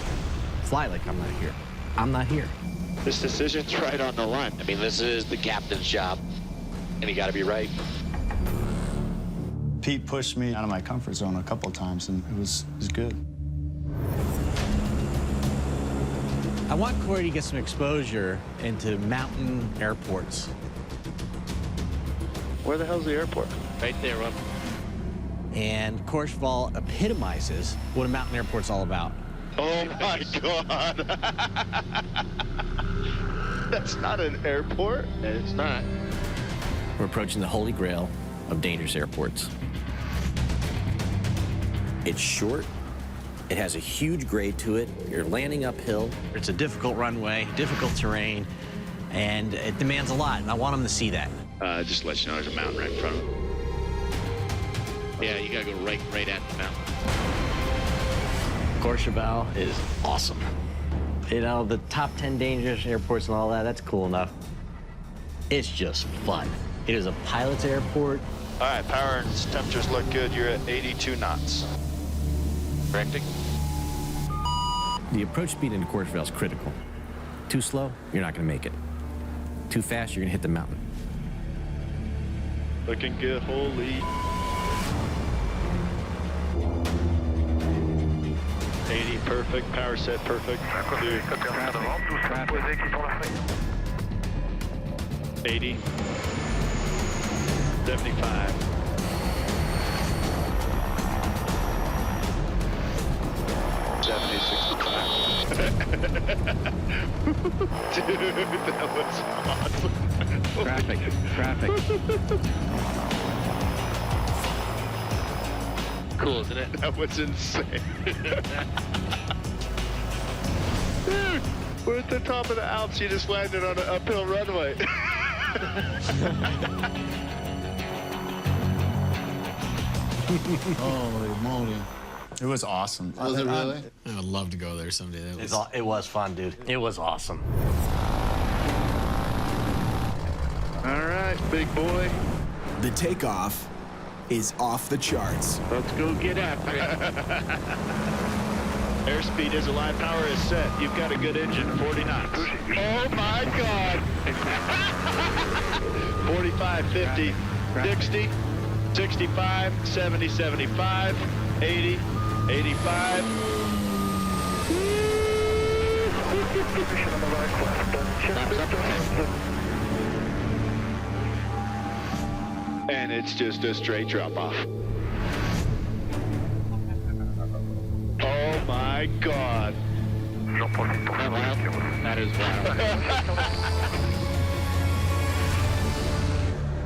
Fly like I'm not here. I'm not here. This decision's right on the line. I mean, this is the captain's job, and you got to be right. Pete pushed me out of my comfort zone a couple of times, and it was good. I want Corey to get some exposure into mountain airports. Where the hell's the airport? Right there, Rob. And Courchevel epitomizes what a mountain airport's all about. Oh my God. That's not an airport. It's not. We're approaching the holy grail of dangerous airports. It's short. It has a huge grade to it. You're landing uphill. It's a difficult runway, difficult terrain, and it demands a lot, and I want them to see that. Just to let you know, there's a mountain right in front of them. Yeah, you gotta go right at the mountain. Courchevel is awesome. You know, the top 10 dangerous airports and all that, that's cool enough. It's just fun. It is a pilot's airport. All right, power and temperatures look good. You're at 82 knots. Correcting? The approach speed into Courchevel is critical. Too slow, you're not gonna make it. Too fast, you're gonna hit the mountain. Looking good, holy. 80, perfect. Power set, perfect. 80. 75. 70, 65. Dude, that was awesome. Traffic. Cool, isn't it? That was insane. Dude, we're at the top of the Alps. You just landed on an uphill runway. Holy moly. It was awesome. Was it really? I would love to go there someday. It was fun, dude. It was awesome. All right, big boy. The takeoff is off the charts. Let's go get after it. Airspeed is alive, power is set. You've got a good engine, 40 knots. Oh my God. 45, 50, 60, 65, 70, 75, 80, 85. And it's just a straight drop off. Oh my God. That is wild.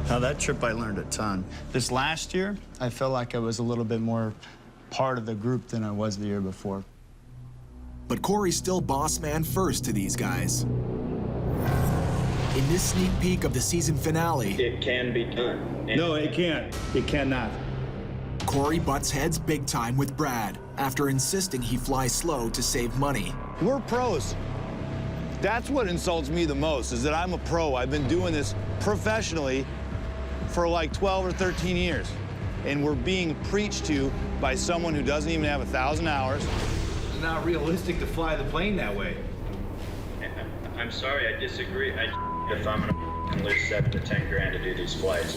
Now, that trip I learned a ton. This last year, I felt like I was a little bit more part of the group than I was the year before. But Corey's still boss man first to these guys. In this sneak peek of the season finale, it can be done. No, it can't. It cannot. Corey butts heads big time with Brad after insisting he fly slow to save money. We're pros. That's what insults me the most, is that I'm a pro. I've been doing this professionally for like 12 or 13 years. And we're being preached to by someone who doesn't even have 1,000 hours. It's not realistic to fly the plane that way. I'm sorry, I disagree. If I'm gonna lose 7 to 10 grand to do these flights.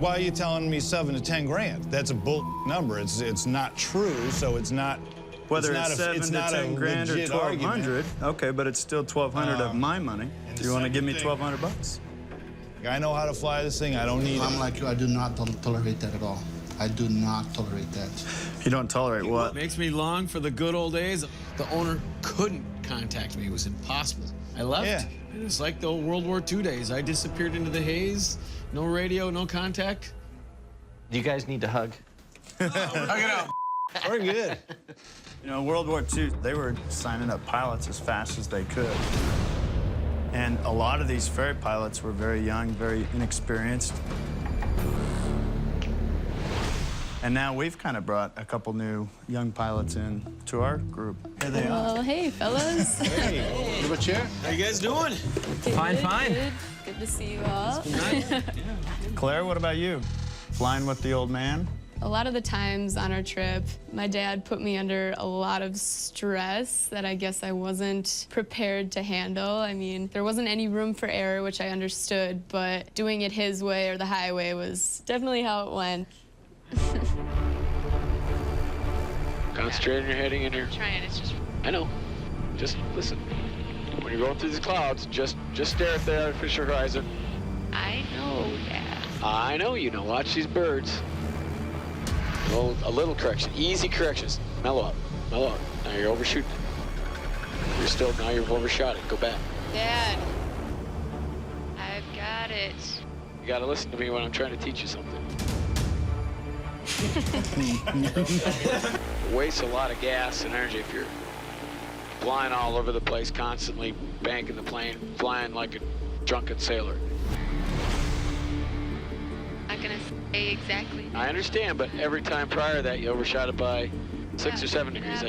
Why are you telling me 7 to 10 grand? That's a bull number. It's not true, so it's not. Whether it's 7 to 10 grand or 1,200, okay, but it's still 1,200 of my money. Do you want to give me 1,200 bucks? I know how to fly this thing. I don't need I'm like you. I do not tolerate that at all. I do not tolerate that. You don't tolerate what? Makes me long for the good old days. The owner couldn't contact me. It was impossible. I left. Yeah. It's like the old World War II days. I disappeared into the haze. No radio, no contact. Do you guys need to hug? Hug it out. We're good. You know, World War II, they were signing up pilots as fast as they could. And a lot of these ferry pilots were very young, very inexperienced. And now we've kind of brought a couple new young pilots in to our group. Here they are. Well, hey, fellas. Hey, you have a chair? How you guys doing? Fine. Good to see you all. Claire, what about you? Flying with the old man? A lot of the times on our trip, my dad put me under a lot of stress that I guess I wasn't prepared to handle. I mean, there wasn't any room for error, which I understood, but doing it his way or the highway was definitely how it went. Concentrate on your heading in your... Trying, it's just... I know. Just listen. when you're going through these clouds, just stare at the artificial horizon. I know, yeah. I know you know. Watch these birds. A little correction. Easy corrections. Mellow up. Mellow up. Now you're overshooting it. Now you've overshot it. Go back. Dad, I've got it. You gotta listen to me when I'm trying to teach you something. Wastes a lot of gas and energy if you're flying all over the place, constantly banking the plane, flying like a drunken sailor. Not gonna say exactly. I understand, but every time prior to that, you overshot it by 6 or 7 degrees.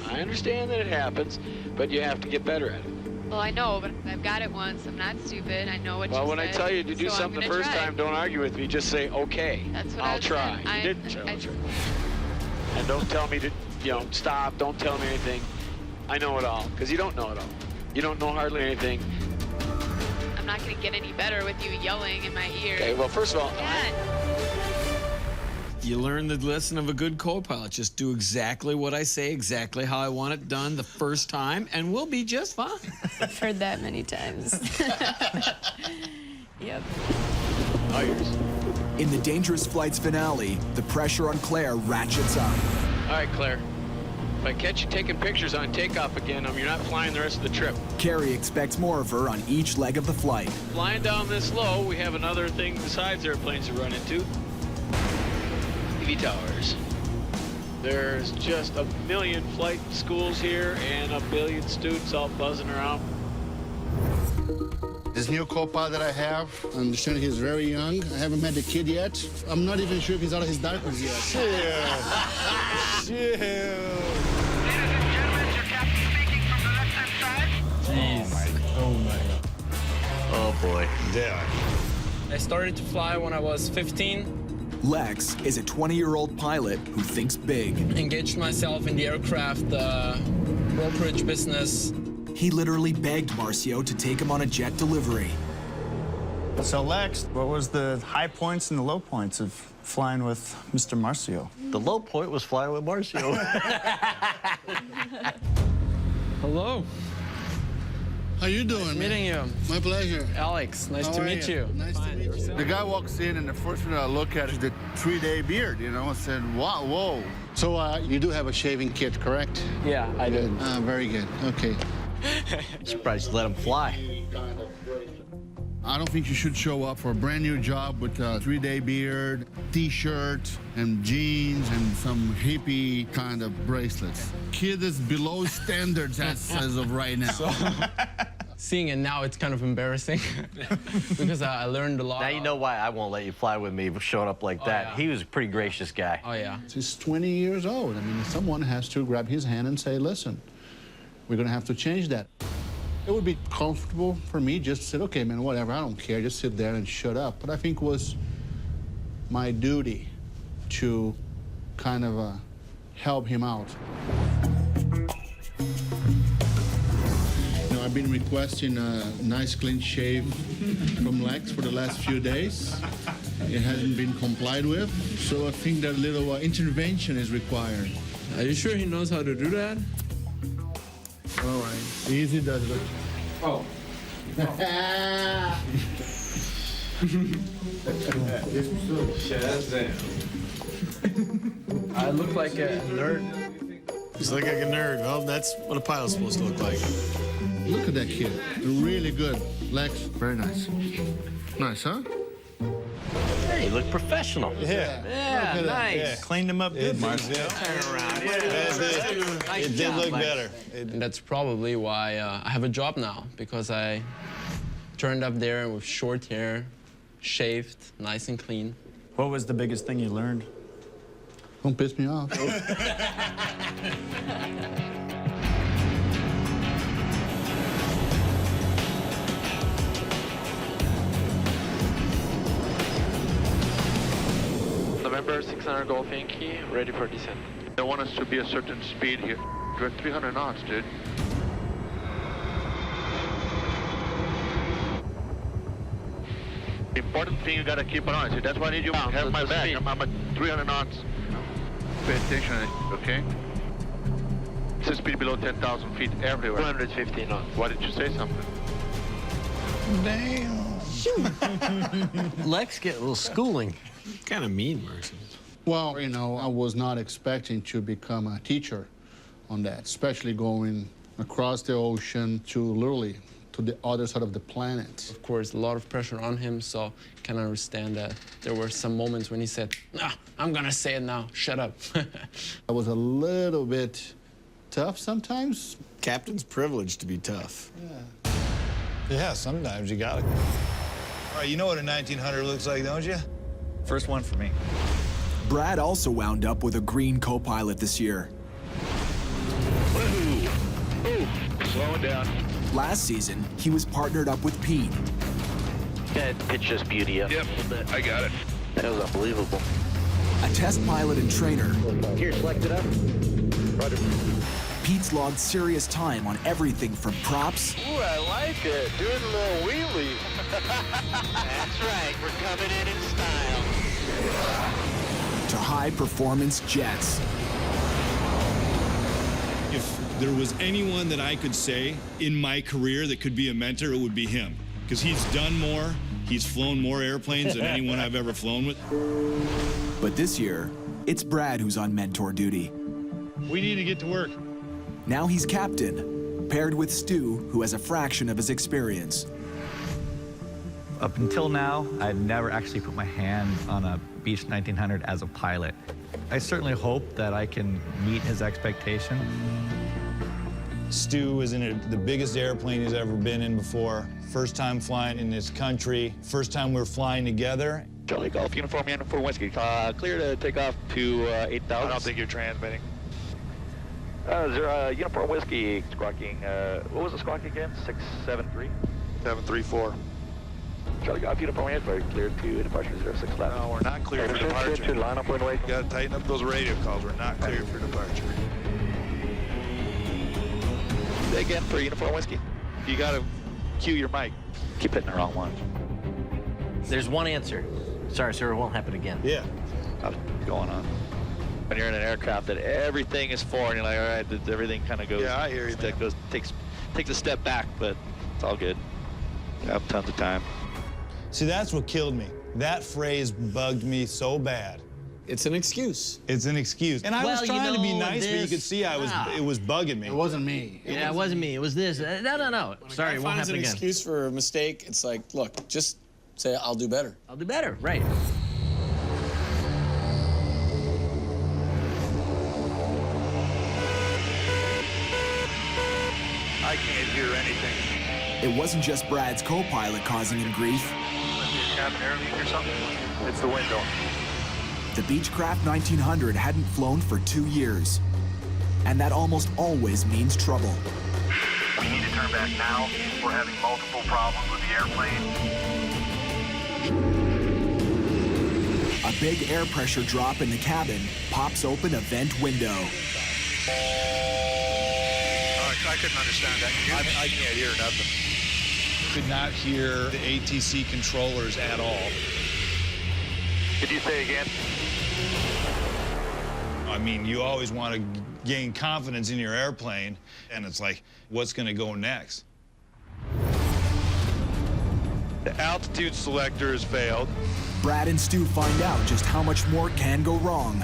I understand that it happens, but you have to get better at it. Well, I know, but I've got it once. I'm not stupid. I know what you said. Well, when I tell you to do something the first time, don't argue with me. Just say, okay, That's what I'll try. You didn't try. And don't tell me to, stop. Don't tell me anything. I know it all, because you don't know it all. You don't know hardly anything. I'm not going to get any better with you yelling in my ear. Okay, well, first of all, You learn the lesson of a good co-pilot. Just do exactly what I say, exactly how I want it done the first time, and we'll be just fine. I've heard that many times. Yep. All yours. In the Dangerous Flights finale, the pressure on Claire ratchets up. All right, Claire. If I catch you taking pictures on takeoff again, you're not flying the rest of the trip. Carrie expects more of her on each leg of the flight. Flying down this low, we have another thing besides airplanes to run into. TV towers. There's just a million flight schools here and a billion students all buzzing around. This new co-pilot that I have, I understand he's very young. I haven't met the kid yet. I'm not even sure if he's out of his diapers yet. Oh boy. Yeah. I started to fly when I was 15. Lex is a 20-year-old pilot who thinks big. Engaged myself in the aircraft brokerage business. He literally begged Marcio to take him on a jet delivery. So Lex, what was the high points and the low points of flying with Mr. Marcio? The low point was flying with Marcio. Hello. How you doing, Nice meeting you. My pleasure. Alex, nice to meet you. Nice to meet you. The guy walks in, and the first thing I look at is the 3-day beard, I said, wow, whoa. So you do have a shaving kit, correct? Yeah, I do. Very good, okay. Surprised you let him fly. I don't think you should show up for a brand new job with a 3-day beard, T-shirt, and jeans, and some hippie kind of bracelets. Kid is below standards as of right now. Seeing it now, it's kind of embarrassing because I learned a lot. Now you know why I won't let you fly with me showing up like that. Yeah. He was a pretty gracious guy. Oh, yeah. He's 20 years old. I mean, someone has to grab his hand and say, listen, we're going to have to change that. It would be comfortable for me just to say, okay, man, whatever, I don't care, just sit there and shut up. But I think it was my duty to kind of help him out. I've been requesting a nice clean shave from Lex for the last few days. It hasn't been complied with, so I think that little intervention is required. Are you sure he knows how to do that? All right. Easy does it. Oh. I look like a nerd. Just look like a nerd. Well, that's what a pilot's supposed to look like. Look at that kid. Really good. Lex, very nice. Nice, huh? Hey, you look professional. Yeah, nice. Yeah, cleaned him up good, Marcio. Turn around. It did look better. And that's probably why I have a job now, because I turned up there with short hair, shaved, nice and clean. What was the biggest thing you learned? Don't piss me off. November 600 Golf Yankee, ready for descent. They want us to be a certain speed here. We're at 300 knots, dude. The important thing you gotta keep an eye on. See, that's why I need you to have my back. I'm at 300 knots. Pay attention, okay? What's the speed below 10,000 feet everywhere? 250 knots. Why did you say something? Damn. Lex get a little schooling. Kind of mean, Mercy. Well, you know, I was not expecting to become a teacher on that, especially going across the ocean to literally to the other side of the planet. Of course, a lot of pressure on him, so can understand that. There were some moments when he said, "Nah, I'm gonna say it now, shut up." I was a little bit tough sometimes. Captain's privilege to be tough. Yeah, sometimes you gotta. All right, you know what a 1900 looks like, don't you? First one for me. Brad also wound up with a green co-pilot this year. Woohoo! Oh, slowing down. Last season, he was partnered up with Pete. That pitched this beauty up. Yep, I got it. That was unbelievable. A test pilot and trainer, Here, select it up. Roger. Pete's logged serious time on everything from props Ooh, I like it. Doing a little wheelie. That's right, we're coming in style. to high-performance jets. If there was anyone that I could say in my career that could be a mentor, it would be him. Because he's done more, he's flown more airplanes than anyone I've ever flown with. But this year, it's Brad who's on mentor duty. We need to get to work. Now he's captain, paired with Stu, who has a fraction of his experience. Up until now, I'd never actually put my hand on a Beast 1900 as a pilot. I certainly hope that I can meet his expectation. Stu is in the biggest airplane he's ever been in before. First time flying in this country. First time we're flying together. Charlie Golf, Uniform Uniform Whiskey. Clear to take off to 8,000. I don't think you're transmitting. Uniform Whiskey squawking. What was the squawk again? 673? 734. Charlie Golf, Uniform Whiskey. Clear to departure 06 left. No, we're not clear for departure. Line up runway. You gotta tighten up those radio calls. We're not clear for departure. Say again for Uniform Whiskey. You gotta cue your mic. Keep hitting the wrong one. There's one answer. Sorry, sir, it won't happen again. Yeah. What's going on? When you're in an aircraft that everything is foreign, you're like, all right, everything kind of goes. Yeah, I hear you. That goes takes a step back, but it's all good. I have tons of time. See, that's what killed me. That phrase bugged me so bad. It's an excuse. It's an excuse. And I was trying to be nice, but you could see it was bugging me. It wasn't me. Yeah, it wasn't me. It was this. No. Sorry, it won't happen again. An excuse for a mistake. It's like, look, just say, I'll do better. I'll do better, right. I can't hear anything. It wasn't just Brad's co-pilot causing him grief. Cabin air leak or something? It's the window. The Beechcraft 1900 hadn't flown for 2 years. And that almost always means trouble. We need to turn back now. We're having multiple problems with the airplane. A big air pressure drop in the cabin pops open a vent window. I couldn't understand that. I can't hear nothing. Could not hear the ATC controllers at all. Could you say again? I mean, you always want to gain confidence in your airplane, and it's like, what's going to go next? The altitude selector has failed. Brad and Stu find out just how much more can go wrong.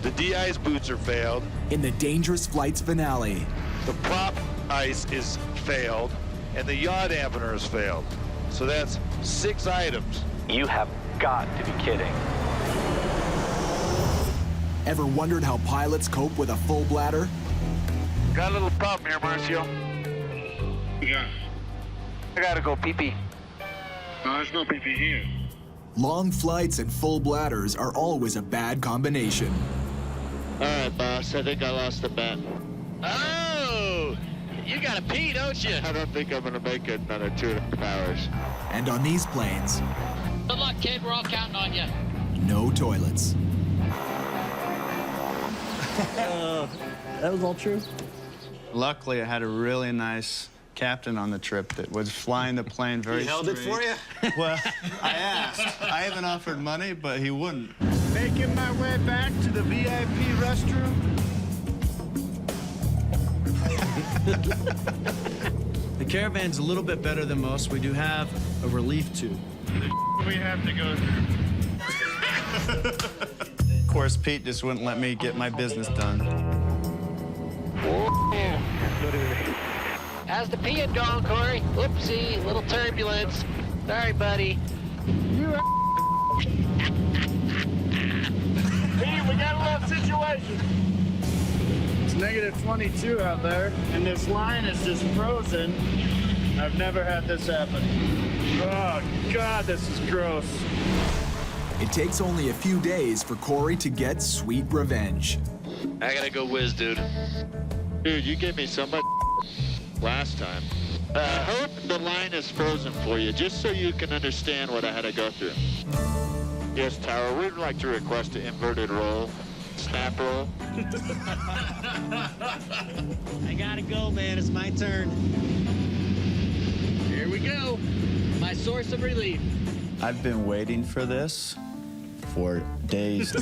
The de-ice boots are failed. In the Dangerous Flights finale. The prop ice is failed, and the yaw dampener has failed. So that's 6 items. You have got to be kidding. Ever wondered how pilots cope with a full bladder? Got a little problem here, Marcio. Yeah. I gotta go pee-pee. No, there's no pee-pee here. Long flights and full bladders are always a bad combination. All right, boss. I think I lost the bet. Oh! You gotta pee, don't you? I don't think I'm gonna make it another 2.5 hours. And on these planes, Good luck, kid. We're all counting on you. no toilets. That was all true? Luckily, I had a really nice captain on the trip that was flying the plane very He held it for you? Well, I asked. I even offered money, but he wouldn't. Making my way back to the VIP restroom. The Caravan's a little bit better than most. We do have a relief tube. We have to go through. Of course, Pete just wouldn't let me get my business done. How's the peeing going, Corey? Whoopsie, little turbulence. Sorry, buddy. Hey, we got a little situation. It's negative 22 out there, and this line is just frozen. I've never had this happen. Oh, God, this is gross. It takes only a few days for Corey to get sweet revenge. I gotta go whiz, dude. Dude, you gave me so much last time. Hope the line is frozen for you, just so you can understand what I had to go through. Yes, Tower, we'd like to request an inverted roll. Snap roll. I gotta go, man. It's my turn. Here we go. My source of relief. I've been waiting for this for days. All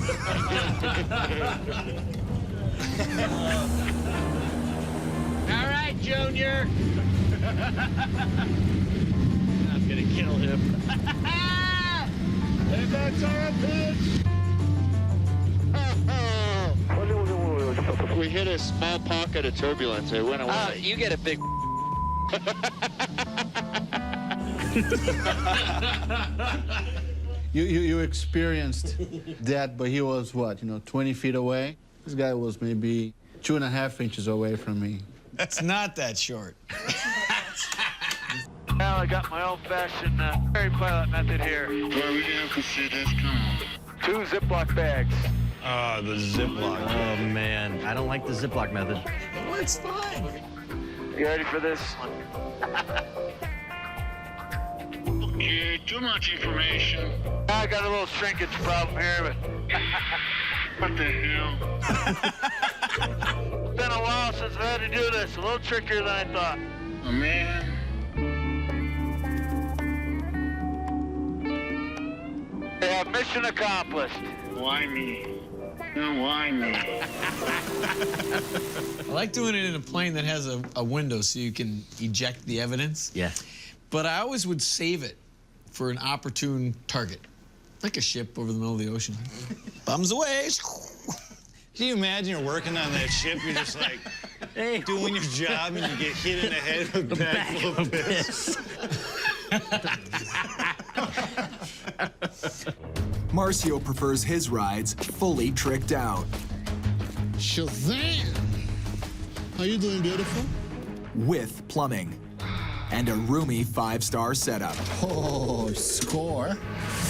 right, Junior. I'm gonna kill him. And that's our pitch. We hit a small pocket of turbulence. It went away. You get a big. You experienced that, but he was what, 20 feet away? This guy was maybe 2.5 inches away from me. That's not that short. Well, I got my old-fashioned Ferry pilot method here. Where we going to see this? Come on. 2 Ziploc bags. Oh, the Ziploc. Oh, man. I don't like the Ziploc method. Well, it's fine. You ready for this? Okay, too much information. I got a little shrinkage problem here, but... What the hell? It's been a while since I had to do this. A little trickier than I thought. Oh, man. Yeah, mission accomplished. Why me? No, why me? I like doing it in a plane that has a window so you can eject the evidence. Yeah. But I always would save it for an opportune target, like a ship over the middle of the ocean. Bums away. Can you imagine you're working on that ship, you're just like doing your job and you get hit in the head with a bag full of piss? Marcio prefers his rides fully tricked out. Shazam! How you doing, beautiful? With plumbing and a roomy 5-star setup. Oh, score.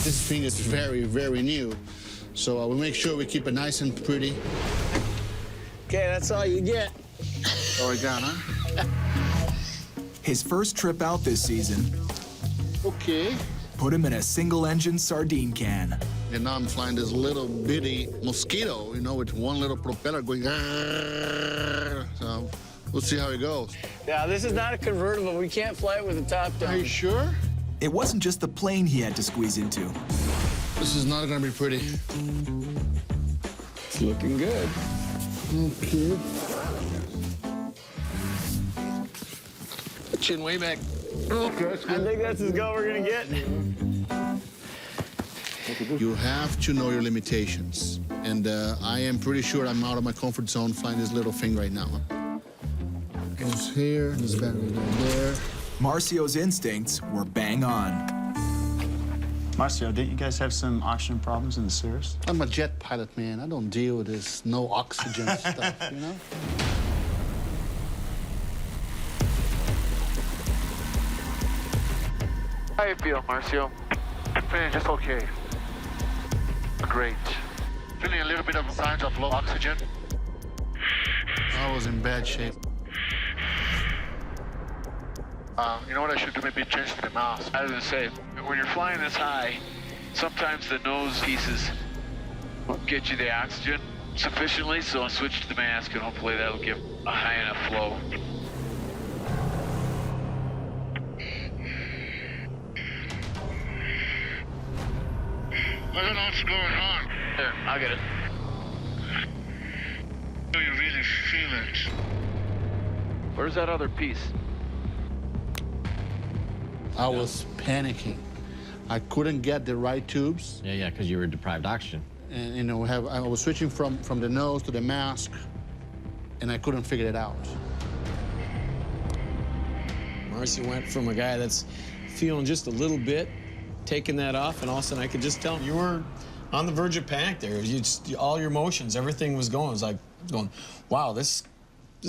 This thing is very, very new. So we'll make sure we keep it nice and pretty. Okay, that's all you get. Oregano. His first trip out this season Okay. put him in a single-engine sardine can. And now I'm flying this little bitty mosquito, with one little propeller going. So we'll see how it goes. Yeah, this is not a convertible. We can't fly it with the top down. Are you sure? It wasn't just the plane he had to squeeze into. This is not gonna be pretty. It's looking good. Okay. Chin way back. Okay. I think that's as go we're gonna get. You have to know your limitations. And I am pretty sure I'm out of my comfort zone flying this little thing right now. Goes here, this battery goes there. Marcio's instincts were bang on. Marcio, didn't you guys have some oxygen problems in the Cirrus? I'm a jet pilot, man. I don't deal with this no oxygen stuff, How you feel, Marcio? Feeling just okay. Great. Feeling a little bit of signs of low oxygen. I was in bad shape. You know what I should do? Maybe change the mask. I was gonna say, when you're flying this high, sometimes the nose pieces won't get you the oxygen sufficiently, so I'll switch to the mask and hopefully that'll give a high enough flow. I don't know what's going on. There, I'll get it. Do you really feel it? Where's that other piece? I was panicking. I couldn't get the right tubes. Yeah, because you were deprived oxygen. And, you know, I was switching from the nose to the mask, and I couldn't figure it out. Marcy went from a guy that's feeling just a little bit, taking that off, and all of a sudden I could just tell you were on the verge of panic there. All your emotions, everything was going. It was like going, wow, this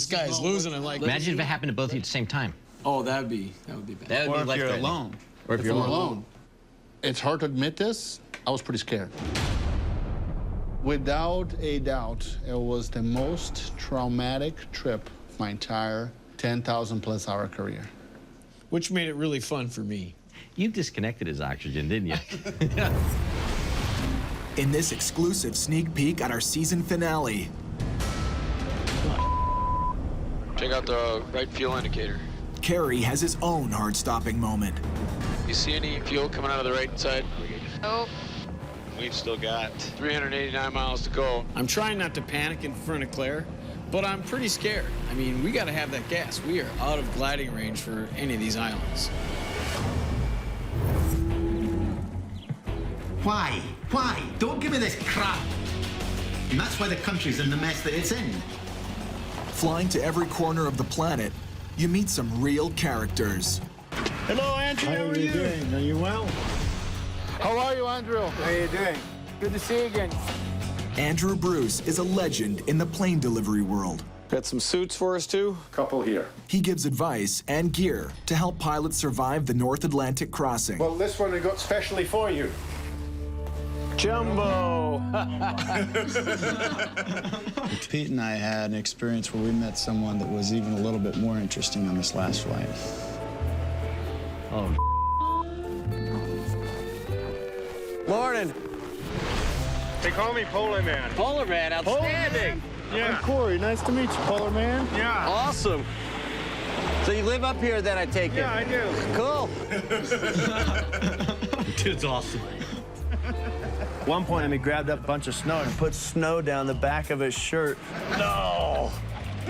guy is losing. I'm like, imagine if it happened to both of you at the same time. Oh, that would be bad. That would be Or if you're alone. Or if you're alone. It's hard to admit this. I was pretty scared. Without a doubt, it was the most traumatic trip of my entire 10,000+ hour career. Which made it really fun for me. You disconnected his oxygen, didn't you? In this exclusive sneak peek at our season finale, Check out the right fuel indicator. Carrie has his own heart-stopping moment. You see any fuel coming out of the right side? Oh. We've still got 389 miles to go. I'm trying not to panic in front of Claire, but I'm pretty scared. I mean, we got to have that gas. We are out of gliding range for any of these islands. Why? Why? Don't give me this crap. And that's why the country's in the mess that it's in. Flying to every corner of the planet, you meet some real characters. Hello, Andrew. How are you doing? Are you well? How are you, Andrew? How are you doing? Good to see you again. Andrew Bruce is a legend in the plane delivery world. Got some suits for us, too? Couple here. He gives advice and gear to help pilots survive the North Atlantic crossing. Well, this one we got specially for you. Jumbo! Pete and I had an experience where we met someone that was even a little bit more interesting on this last flight. Oh. Morning. They call me Polar Man. Polar Man, outstanding. Yeah. I'm Corey. Nice to meet you, Polar Man. Yeah. Awesome. So you live up here then, I take it? Yeah, I do. Cool. Dude's awesome. At one point, he grabbed up a bunch of snow and put snow down the back of his shirt. No.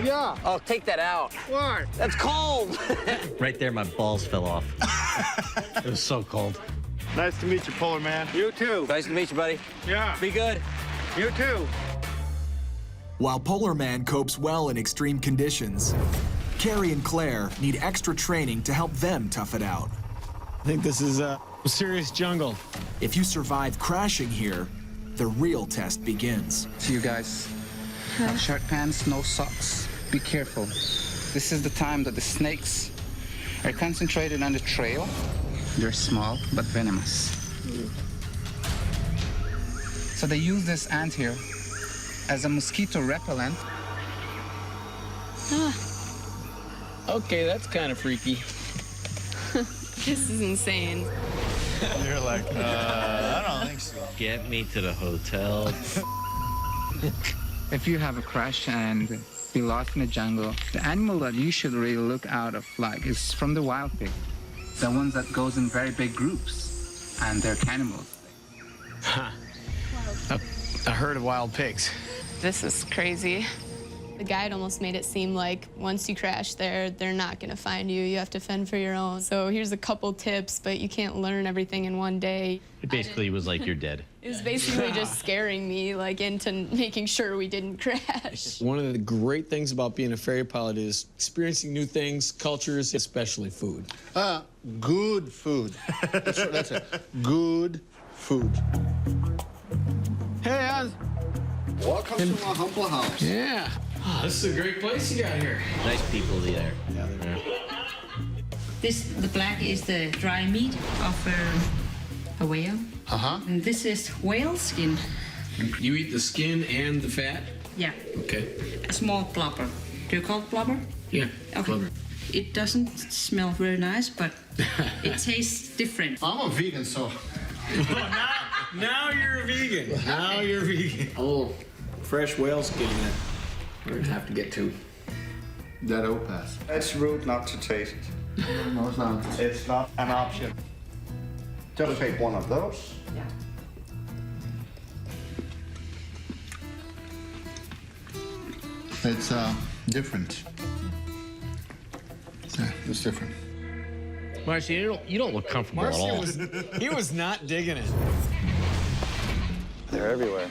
Yeah. Oh, take that out. Why? That's cold. Right there, my balls fell off. It was so cold. Nice to meet you, Polar Man. You too. Nice to meet you, buddy. Yeah. Be good. You too. While Polar Man copes well in extreme conditions, Carrie and Claire need extra training to help them tough it out. I think this is a serious jungle. If you survive crashing here, the real test begins. So you guys, have short pants, no socks. Be careful. This is the time that the snakes are concentrated on the trail. They're small but venomous. So they use this ant here as a mosquito repellent. Okay, that's kind of freaky. This is insane. You're like, I don't think so. Get me to the hotel. If you have a crash and be lost in the jungle, the animal that you should really look out of like is from the wild pig. The ones that goes in very big groups, and they're cannibals. A herd of wild pigs. This is crazy. The guide almost made it seem like once you crash there, they're not gonna find you. You have to fend for your own. So here's a couple tips, but you can't learn everything in one day. It basically was like you're dead. It was basically just scaring me, like, into making sure we didn't crash. One of the great things about being a ferry pilot is experiencing new things, cultures, especially food. Good food. That's it. Good food. Hey, welcome to my humble house. Yeah. Oh, this is a great place you got here. Nice people there. Yeah, they're The black is the dry meat of a whale. Uh-huh. And this is whale skin. You eat the skin and the fat? Yeah. Okay. A small blubber. Do you call it blubber? Yeah. Okay. Blubber. It doesn't smell very nice, but it tastes different. I'm a vegan, so. Now you're a vegan. Now you're a vegan. Oh, fresh whale skin that we're gonna have to get to. That will pass. It's rude not to taste. No, it's not. It's not an option. Just take one of those. Yeah. It's different. It's different. Marcy, you don't look comfortable at all. He was not digging it. They're everywhere.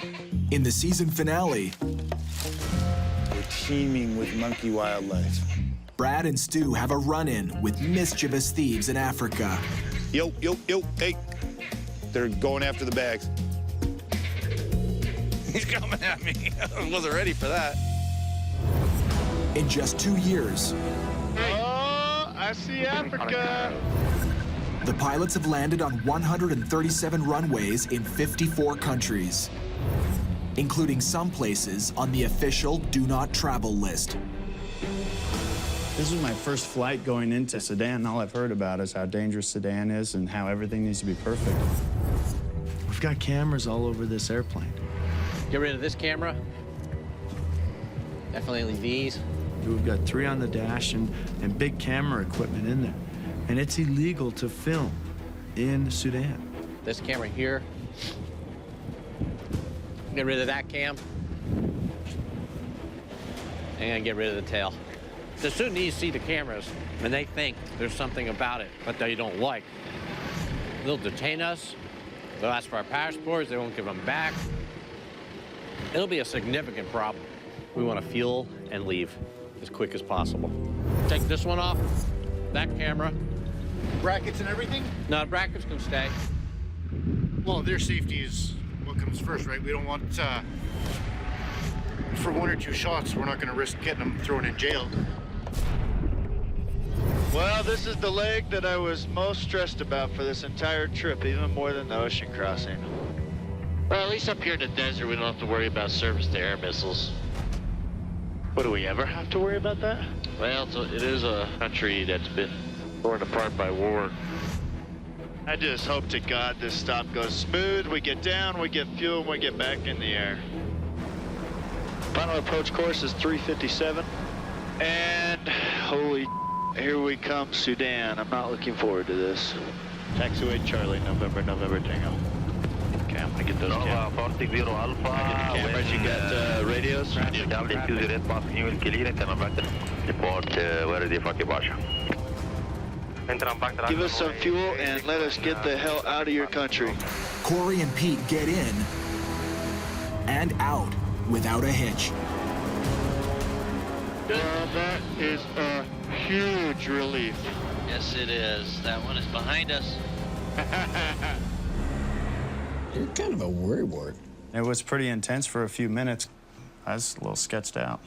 In the season finale, We're teeming with monkey wildlife. Brad and Stu have a run-in with mischievous thieves in Africa. Yo, hey. They're going after the bags. He's coming at me. I wasn't ready for that. In just 2 years, Oh, I see Africa. the pilots have landed on 137 runways in 54 countries, including some places on the official Do Not Travel list. This was my first flight going into Sudan, and all I've heard about is how dangerous Sudan is and how everything needs to be perfect. We've got cameras all over this airplane. Get rid of this camera. Definitely these. We've got 3 on the dash and big camera equipment in there. And it's illegal to film in Sudan. This camera here. Get rid of that cam. And get rid of the tail. The Sudanese see the cameras and they think there's something about it, but they don't like. They'll detain us. They'll ask for our passports. They won't give them back. It'll be a significant problem. We want to fuel and leave as quick as possible. Take this one off, that camera. Brackets and everything? No, brackets can stay. Well, their safety is what comes first, right? We don't want, for 1 or 2 shots, we're not going to risk getting them thrown in jail. Well, this is the leg that I was most stressed about for this entire trip, even more than the ocean crossing. Well, at least up here in the desert, we don't have to worry about surface-to-air missiles. But do we ever have to worry about that? Well, it is a country that's been torn apart by war. I just hope to God this stop goes smooth. We get down, we get fuel, and we get back in the air. Final approach course is 357. And holy here we come, Sudan. I'm not looking forward to this. Taxiway Charlie, November Tango. Okay, I'm gonna get those cameras. Cameras, you got radios? Give us some fuel and let us get the hell out of your country. Corey and Pete get in and out without a hitch. Well, that is a huge relief. Yes, it is. That one is behind us. You're kind of a worrywart. It was pretty intense for a few minutes. I was a little sketched out.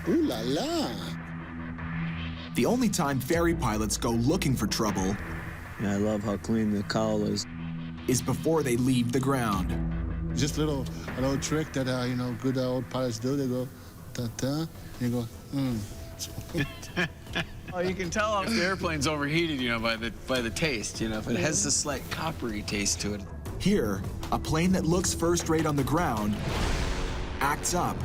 Ooh la la. The only time ferry pilots go looking for trouble, I love how clean the cowl is before they leave the ground. Just a little trick that, good old pilots do. They go, ta-ta, and you go, Oh, you can tell if the airplane's overheated, by the taste, if it has a slight coppery taste to it. Here, a plane that looks first-rate on the ground acts up.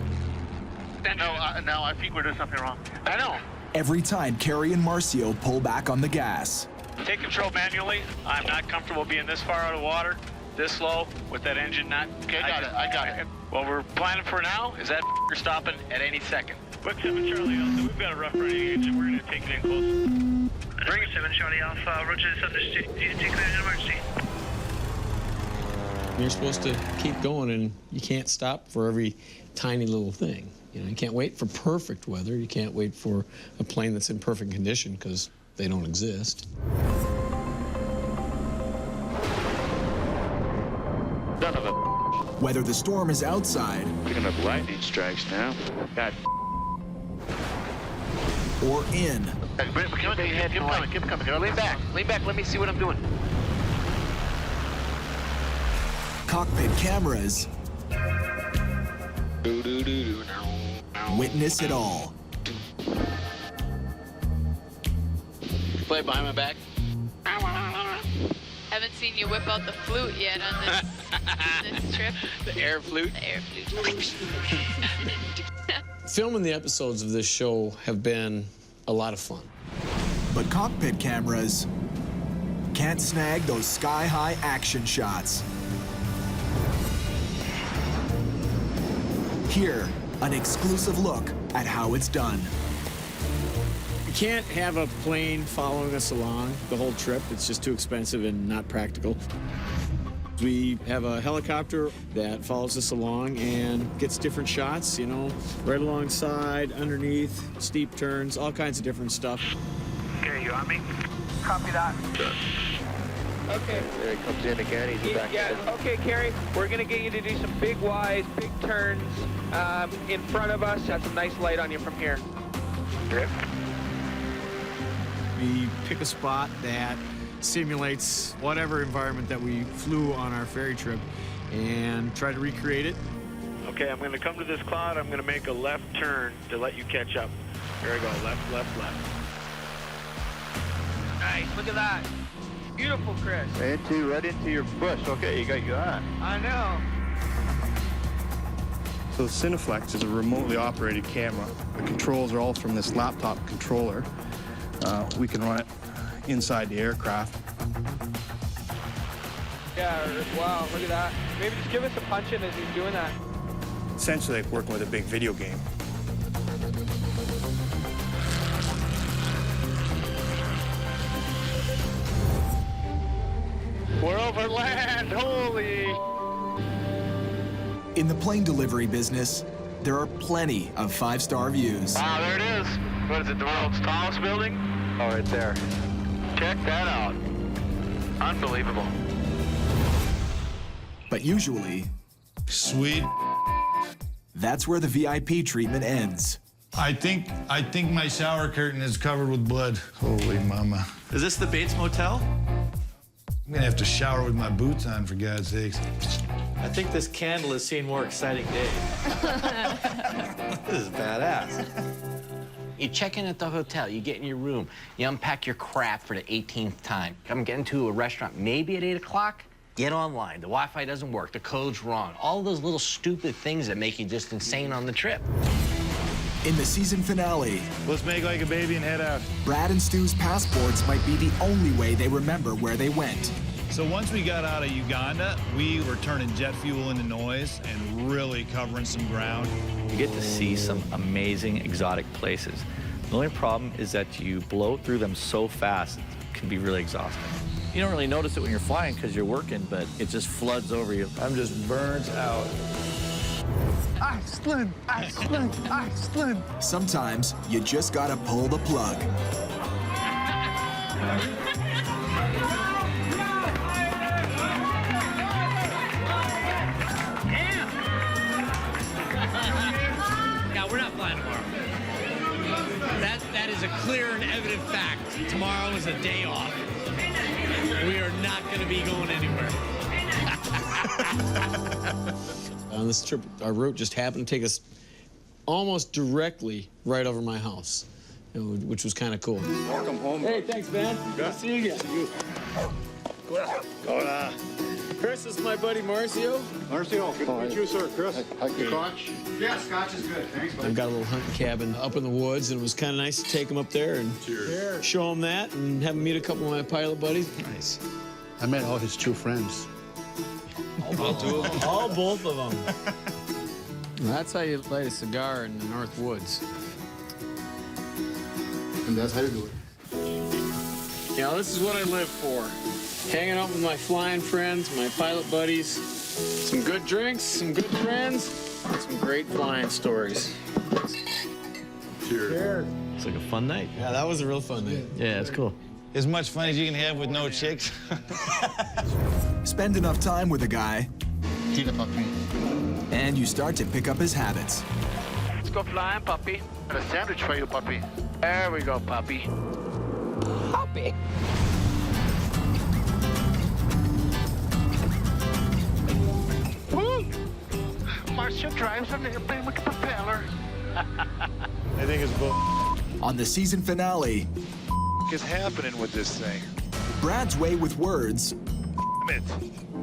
No, I think we're doing something wrong. I know. Every time Carrie and Marcio pull back on the gas. Take control manually. I'm not comfortable being this far out of water, this low, with that engine not... Okay, I got it. What we're planning for now is that stopping at any second. Quick 7 Charlie Alpha, we've got a rough running engine. We're going to take it in close. Bring 7 Charlie Alpha, Roger, subject declared an emergency. You're supposed to keep going, and you can't stop for every tiny little thing. You can't wait for perfect weather. You can't wait for a plane that's in perfect condition, because they don't exist. Son of a... Whether the storm is outside... Picking up lightning strikes now. God. Or in. Keep coming. Lean back, let me see what I'm doing. Cockpit cameras witness it all. Play it behind my back. Haven't seen you whip out the flute yet on this trip. The air flute? The air flute. Filming the episodes of this show have been a lot of fun. But cockpit cameras can't snag those sky-high action shots. Here, an exclusive look at how it's done. can't have a plane following us along the whole trip. It's just too expensive and not practical. We have a helicopter that follows us along and gets different shots, you know, right alongside, underneath, steep turns, all kinds of different stuff. Okay, you on me? Copy that. Okay. There he comes in again. He's back. Yeah, okay, Carrie. We're going to get you to do some big Ys, big turns in front of us. Have some nice light on you from here. Drift. We pick a spot that simulates whatever environment that we flew on our ferry trip and try to recreate it. Okay, I'm going to come to this cloud. I'm going to make a left turn to let you catch up. Here I go. Left, left, left. Nice. Look at that. Beautiful, Chris. Right into your bush. Okay, you got your eye. I know. So the Cineflex is a remotely operated camera. The controls are all from this laptop controller. We can run it inside the aircraft. Yeah, wow, look at that. Maybe just give us a punch-in as he's doing that. Essentially like working with a big video game. We're over land, holy! In the plane delivery business, there are plenty of five-star views. Wow, there it is. What is it, the world's tallest building? Oh, right there. Check that out. Unbelievable. But usually, Sweet. that's where the VIP treatment ends. I think my shower curtain is covered with blood. Holy mama. Is this the Bates Motel? I'm gonna have to shower with my boots on, for God's sakes. I think this candle has seen more exciting days. This is badass. You check in at the hotel, you get in your room, you unpack your crap for the 18th time. Come get into a restaurant, maybe at 8 o'clock, get online. The Wi-Fi doesn't work, the code's wrong. All those little stupid things that make you just insane on the trip. In the season finale, Let's make like a baby and head out. Brad and Stu's passports might be the only way they remember where they went. So once we got out of Uganda, we were turning jet fuel into noise and really covering some ground. You get to see some amazing exotic places. The only problem is that you blow through them so fast, it can be really exhausting. You don't really notice it when you're flying because you're working, but it just floods over you. I'm just burnt out. Iceland, Iceland, Iceland. Sometimes you just gotta pull the plug. Yeah, we're not flying tomorrow. That is a clear and evident fact. Tomorrow is a day off. We are not going to be going anywhere. On this trip, our route just happened to take us almost directly right over my house, which was kind of cool. Welcome home. Hey, thanks, man. Good to see you again. Hola. Chris, this is my buddy Marcio. Marcio, good to meet you, sir. Chris, Scotch? Yeah, Scotch is good. Thanks, I've got a little hunting cabin up in the woods, and it was kind of nice to take him up there and show him that and have him meet a couple of my pilot buddies. Nice. I met all his two friends. All both of them. That's how you light a cigar in the North Woods. And that's how you do it. You know, this is what I live for. Hanging out with my flying friends, my pilot buddies, some good drinks, some good friends, and some great flying stories. Cheers. It's like a fun night. Yeah, that was a real fun night. Yeah, it's cool. As much fun as you can have with no chicks. Spend enough time with a guy, Tita puppy. and you start to pick up his habits. Let's go flying, puppy. Got a sandwich for you, puppy. There we go, puppy. Puppy. Woo! Marcia drives an airplane with a propeller. I think it's bull. On the season finale, What is happening with this thing? Brad's way with words Damn it.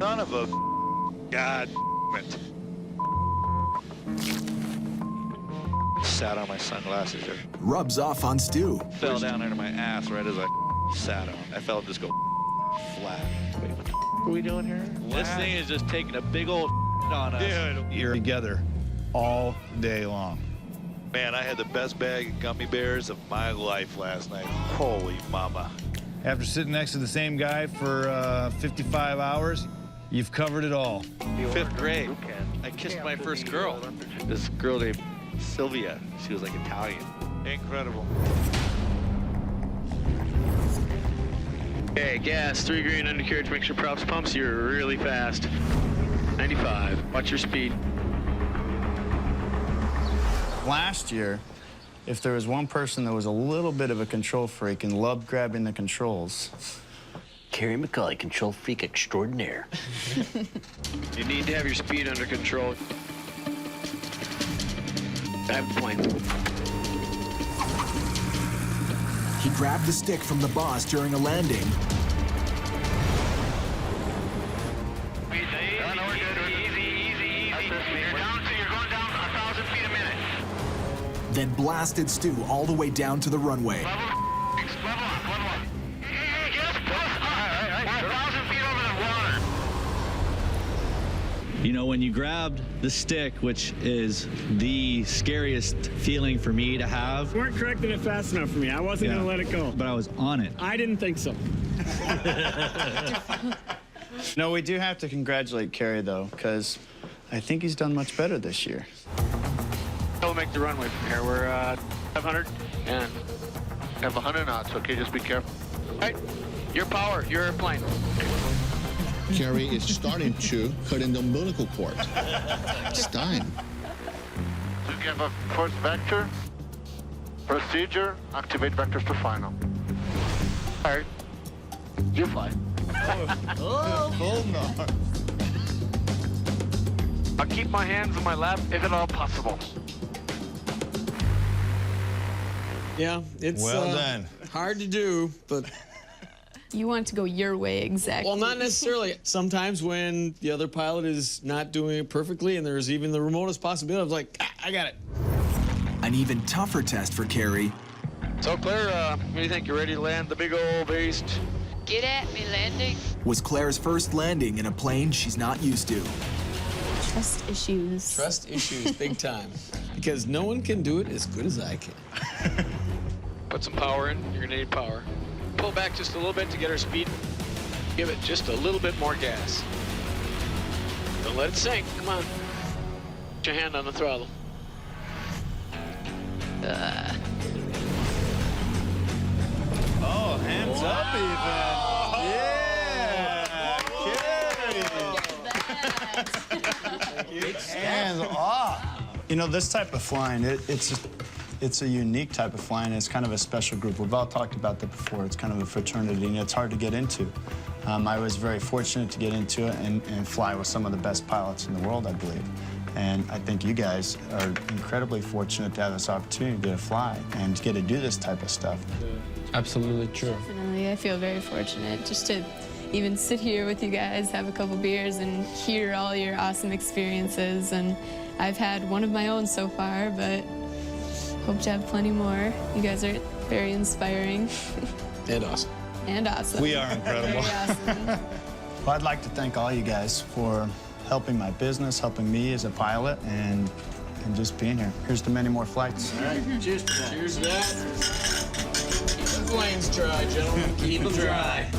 Son of a God it. Sat on my sunglasses there. rubs off on Stu. Fell down into my ass right as I sat on. I felt it just go flat. Wait, what the are we doing here? This thing is just taking a big old on us. Dude, you're together all day long. Man, I had the best bag of gummy bears of my life last night. Holy mama. After sitting next to the same guy for 55 hours, you've covered it all. 5th grade, I kissed my first girl. This girl named Sylvia. She was like Italian. Incredible. Okay, gas, 3 green undercarriage, make sure props pumps, you're really fast. 95, watch your speed. Last year, if there was one person that was a little bit of a control freak and loved grabbing the controls, Carrie McCauley, control freak extraordinaire. You need to have your speed under control. I have a point. He grabbed the stick from the boss during a landing. Then blasted Stu all the way down to the runway. You know, when you grabbed the stick, which is the scariest feeling for me to have. You weren't correcting it fast enough for me. I wasn't gonna let it go. But I was on it. I didn't think so. No, we do have to congratulate Carrie, though, because I think he's done much better this year. We'll make the runway from here. We're 500 and have 100 knots, okay? Just be careful. All right, your power, your airplane. Carrie is starting to cut in the umbilical cord. It's time. So you have a first vector, procedure, activate vectors to final. All right, you fly. Hold on. I'll keep my hands on my lap if at all possible. Yeah, it's well done. Hard to do, but... You want to go your way exactly. Well, not necessarily. Sometimes when the other pilot is not doing it perfectly and there's even the remotest possibility, I was like, I got it. An even tougher test for Carrie. So, Claire, what do you think? You ready to land the big old beast? Get at me, landing. Was Claire's first landing in a plane she's not used to. Trust issues. Trust issues, big time. Because no one can do it as good as I can. Put some power in. You're gonna need power. Pull back just a little bit to get our speed. Give it just a little bit more gas. Don't let it sink. Come on. Put your hand on the throttle. Oh, hands up even. Yeah, Carrie. Hands off. You know, this type of flying, it's a unique type of flying. It's kind of a special group. We've all talked about that before. It's kind of a fraternity, and it's hard to get into. I was very fortunate to get into it and fly with some of the best pilots in the world, I believe. And I think you guys are incredibly fortunate to have this opportunity to fly and to get to do this type of stuff. Absolutely true. Definitely, I feel very fortunate just to even sit here with you guys, have a couple beers, and hear all your awesome experiences. And I've had one of my own so far, but hope to have plenty more. You guys are very inspiring. And awesome. And awesome. We are incredible. Very awesome. Well, I'd like to thank all you guys for helping my business, helping me as a pilot, and just being here. Here's to many more flights. All right, cheers to that. Cheers to that. Keep the flames dry, gentlemen. Keep them dry.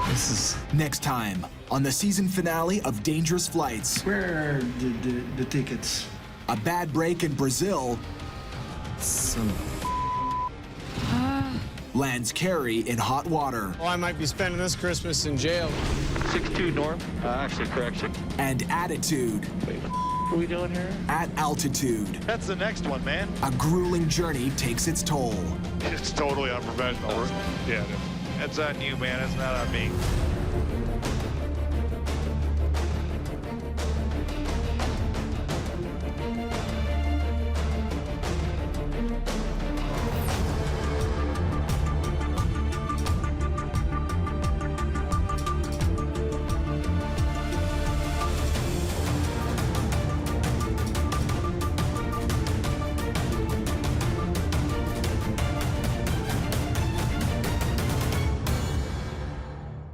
This is next time on the season finale of Dangerous Flights. Where are the tickets? A bad break in Brazil lands Carrie in hot water. Oh, I might be spending this Christmas in jail. 62 norm. Actually, correction. And attitude. Wait, what are we doing here? At altitude. That's the next one, man. A grueling journey takes its toll. It's totally unprofessional. Yeah, that's on you, man. It's not on me.